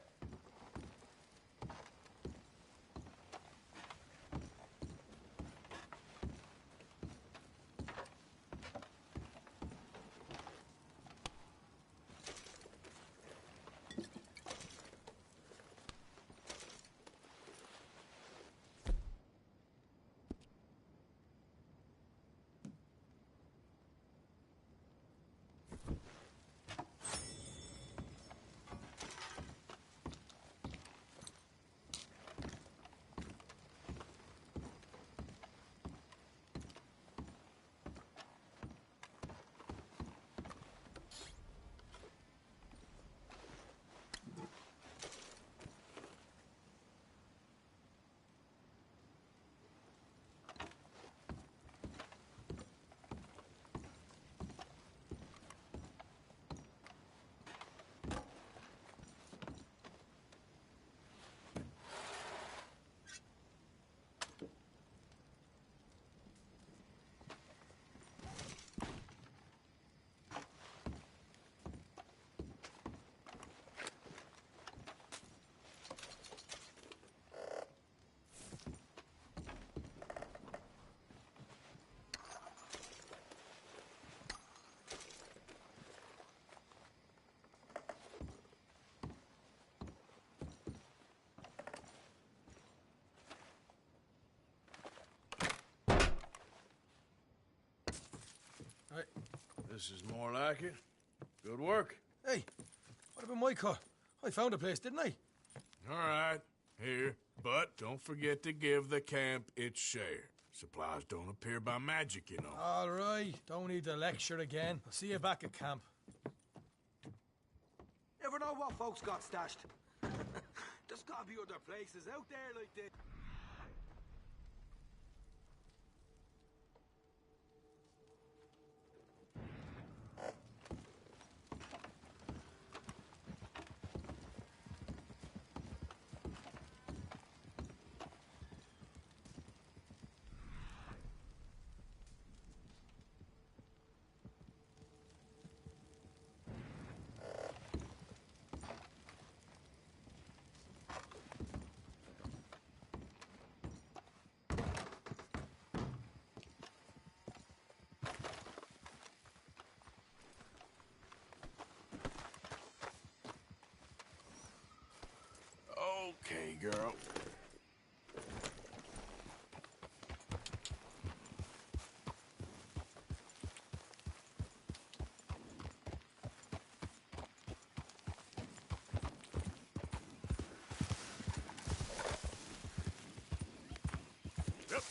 This is more like it. Good work. Hey, what about my car? I found a place, didn't I? All right, here. But don't forget to give the camp its share. Supplies don't appear by magic, you know. All right, don't need to lecture again. I'll see you back at camp. Never know what folks got stashed. There's gotta be other places out there like this. Okay, girl. Yep.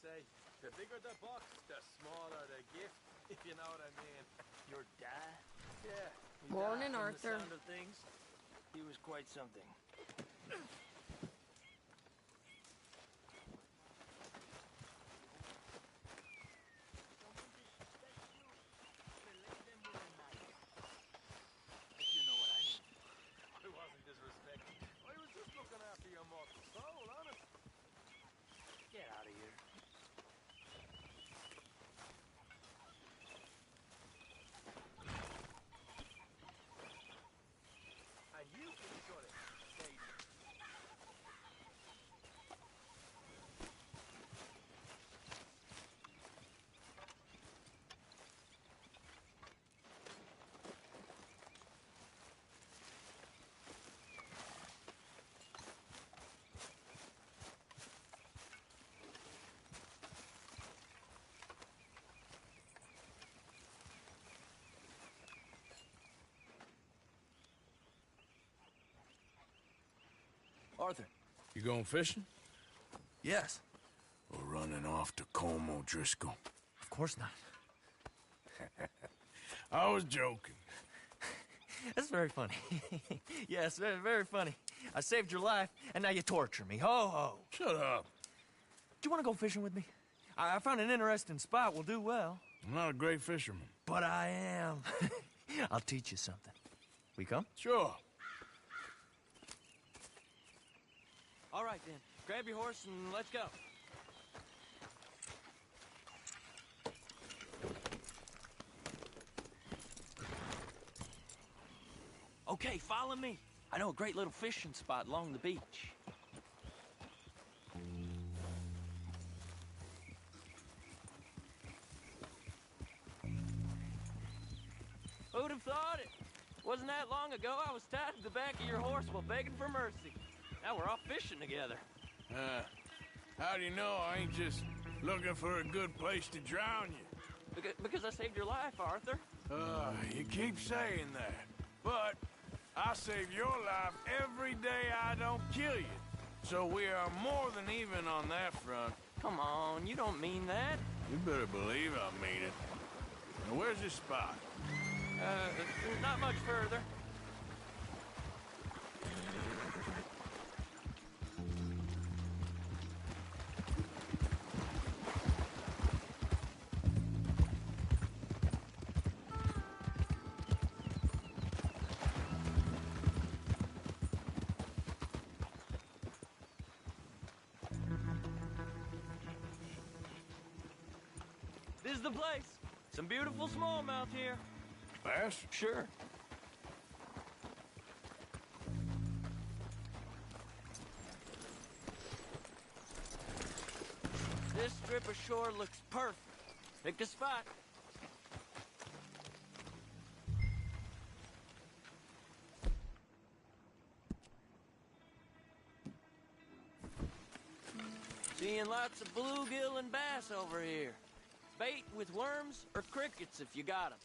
say, the bigger the box, the smaller the gift, if you know what I mean. Your dad? Yeah. he Morning, died from Arthur. The sound of things, he was quite something. If you know what I mean. I wasn't disrespecting. I was just looking after your mortal soul, honest. Get out of here. And you can sort it, baby. Arthur. You going fishing? Yes. Or running off to Colm O'Driscoll? Of course not. I was joking. That's very funny. Yes, very, very funny. I saved your life, and now you torture me. Ho, ho. Shut up. Do you want to go fishing with me? I found an interesting spot. We'll do well. I'm not a great fisherman. But I am. I'll teach you something. We come? Sure. All right, then. Grab your horse and let's go. Okay, follow me. I know a great little fishing spot along the beach. Who'd have thought it? Wasn't that long ago I was tied to the back of your horse while begging for mercy. Now we're off fishing together. How do you know I ain't just looking for a good place to drown you? Because I saved your life, Arthur. You keep saying that. But I save your life every day I don't kill you. So we are more than even on that front. Come on, you don't mean that. You better believe I mean it. Now, where's this spot? Not much further. This is the place. Some beautiful smallmouth here. Bass? Sure. This strip of shore looks perfect. Pick a spot. Seeing lots of bluegill and bass over here. Bait with worms or crickets if you got 'em.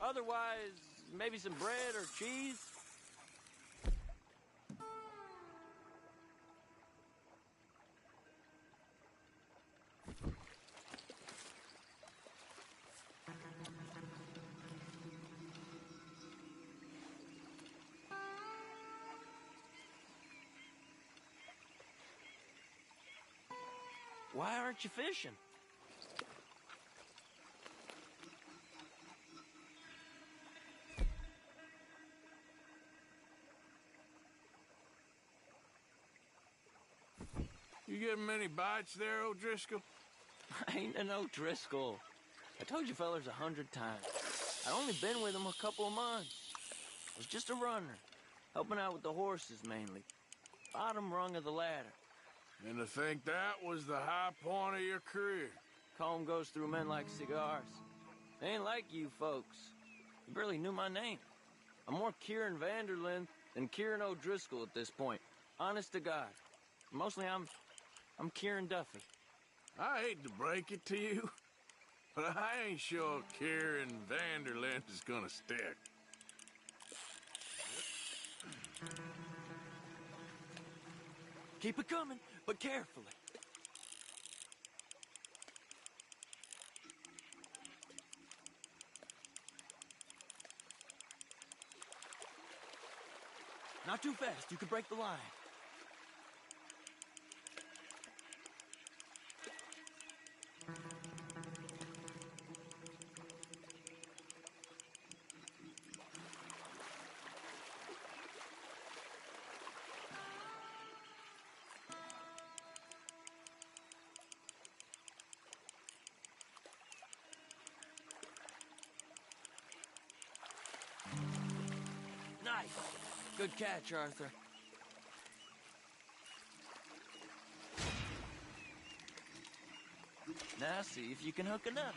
Otherwise, maybe some bread or cheese. Why aren't you fishing? You getting many bites there, O'Driscoll? I ain't an O'Driscoll. I told you fellers 100 times. I only been with him a couple of months. I was just a runner, helping out with the horses mainly. Bottom rung of the ladder. And to think that was the high point of your career. Colm goes through men like cigars. They ain't like you folks. You barely knew my name. I'm more Kieran Vanderlyn than Kieran O'Driscoll at this point. Honest to God. Mostly I'm Kieran Duffy. I hate to break it to you, but I ain't sure Kieran Vanderlyn is gonna stick. Keep it coming, but carefully. Not too fast, you could break the line. Nice. Good catch, Arthur. Now see if you can hook another.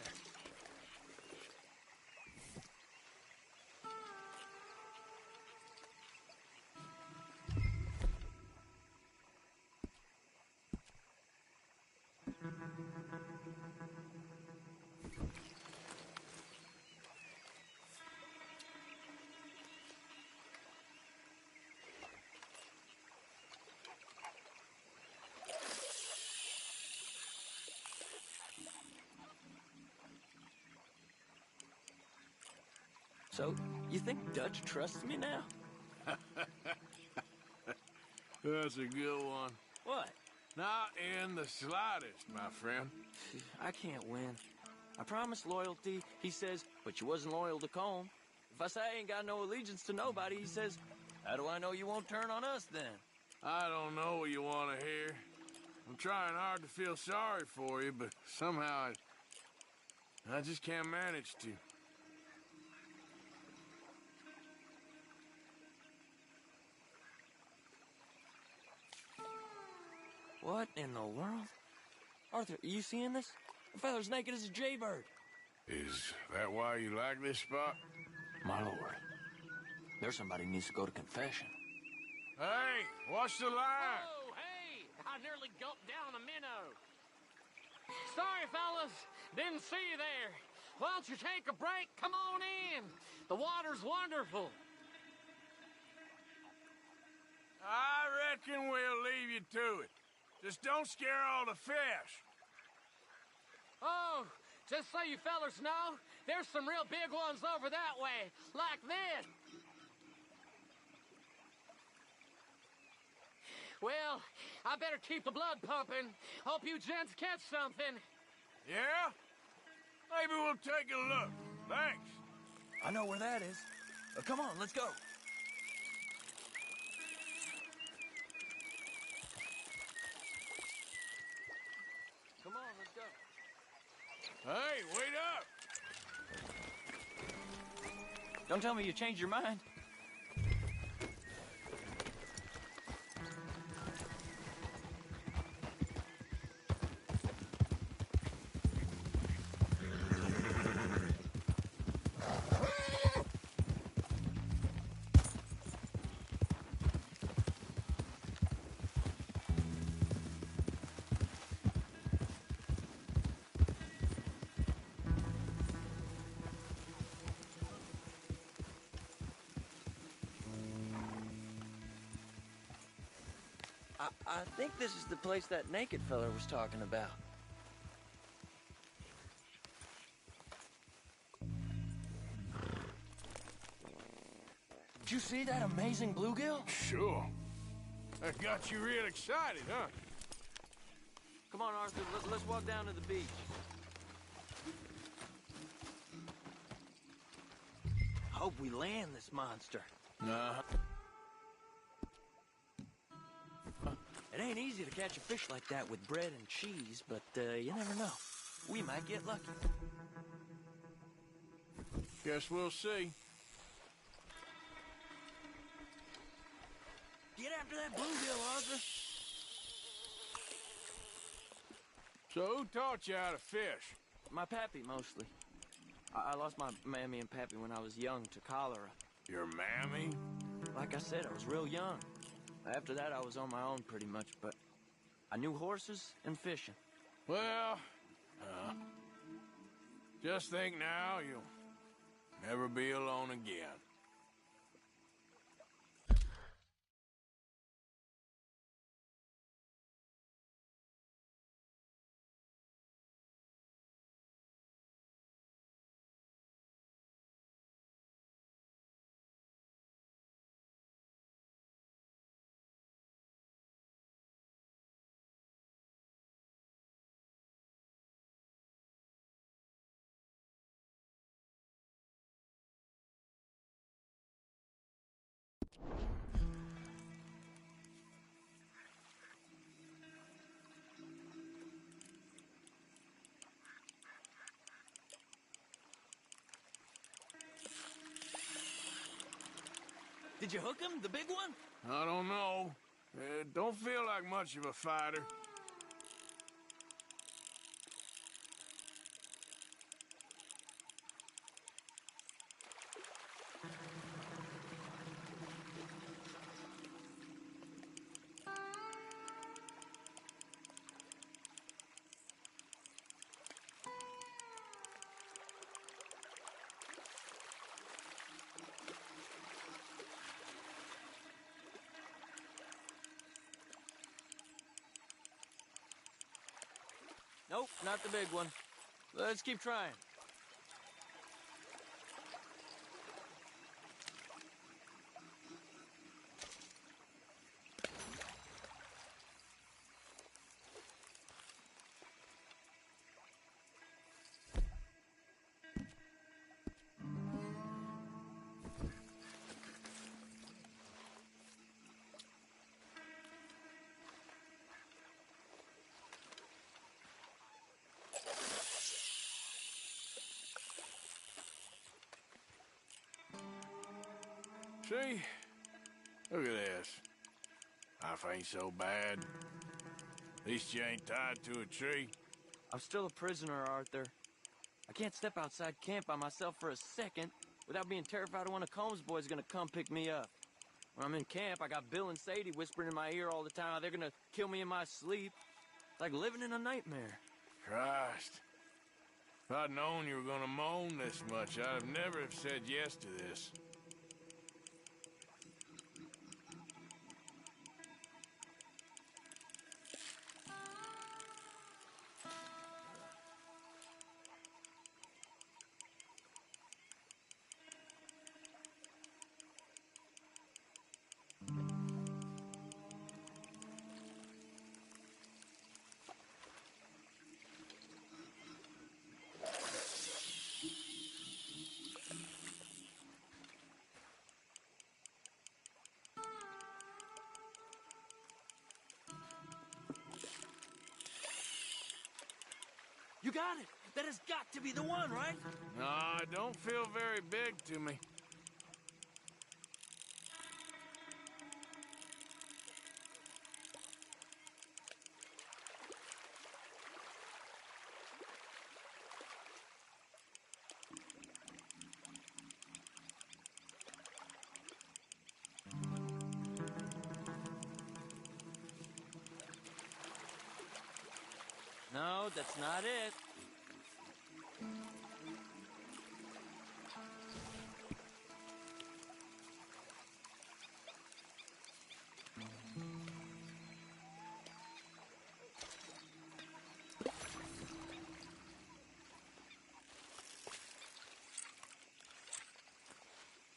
So, you think Dutch trusts me now? That's a good one. What? Not in the slightest, my friend. I can't win. I promised loyalty, he says, but you wasn't loyal to Colm. If I say I ain't got no allegiance to nobody, he says, how do I know you won't turn on us then? I don't know what you want to hear. I'm trying hard to feel sorry for you, but somehow I just can't manage to. What in the world? Arthur, are you seeing this? The fella's naked as a jaybird. Is that why you like this spot? My lord, there's somebody needs to go to confession. Hey, watch the line! Oh, hey! I nearly gulped down a minnow. Sorry, fellas. Didn't see you there. Why don't you take a break? Come on in. The water's wonderful. I reckon we'll leave you to it. Just don't scare all the fish. Oh, just so you fellers know, there's some real big ones over that way, like this. Well, I better keep the blood pumping. Hope you gents catch something. Yeah? Maybe we'll take a look. Thanks. I know where that is. Come on, let's go. Come on, let's go. Hey, wait up! Don't tell me you changed your mind. I think this is the place that naked fella was talking about. Did you see that amazing bluegill? Sure. That got you real excited, huh? Come on, Arthur, let's walk down to the beach. Hope we land this monster. Nah. It ain't easy to catch a fish like that with bread and cheese, but you never know. We might get lucky. Guess we'll see. Get after that bluegill, Arthur. So who taught you how to fish? My pappy, mostly. I lost my mammy and pappy when I was young to cholera. Your mammy? Like I said, I was real young. After that, I was on my own pretty much, but I knew horses and fishing. Well, just think now you'll never be alone again. Did you hook him, the big one? I don't know. Don't feel like much of a fighter. Nope, not the big one. Let's keep trying. See? Look at this. Life ain't so bad. At least you ain't tied to a tree. I'm still a prisoner, Arthur. I can't step outside camp by myself for a second without being terrified one of Combs' boys gonna come pick me up. When I'm in camp, I got Bill and Sadie whispering in my ear all the time how they're gonna kill me in my sleep. It's like living in a nightmare. Christ. If I'd known you were gonna moan this much, I'd have never have said yes to this. You got it! That has got to be the one, right? No, it don't feel very big to me. No, that's not it.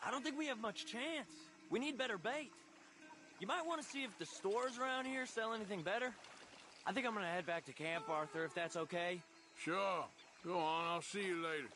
I don't think we have much chance. We need better bait. You might want to see if the stores around here sell anything better. I think I'm gonna head back to camp, Arthur, if that's okay. Sure. Go on, I'll see you later.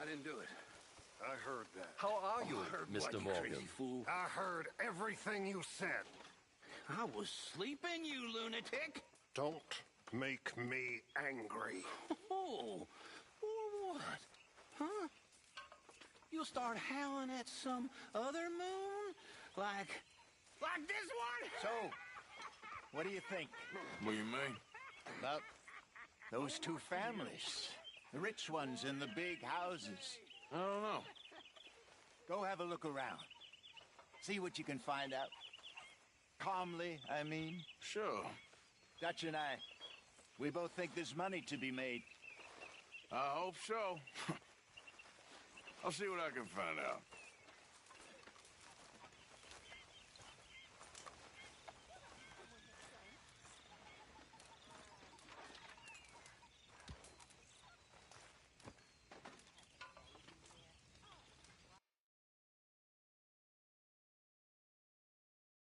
didn't do it. I heard that. How are you, I heard Mr. what, you Morgan? crazy fool? I heard everything you said. I was sleeping, you lunatic. Don't make me angry. Oh, what? Huh? You'll start howling at some other moon? Like this one? So, what do you think? What do you mean? About those two families. The rich ones in the big houses. I don't know. Go have a look around. See what you can find out. Calmly, I mean. Sure. Dutch and I, we both think there's money to be made. I hope so. I'll see what I can find out.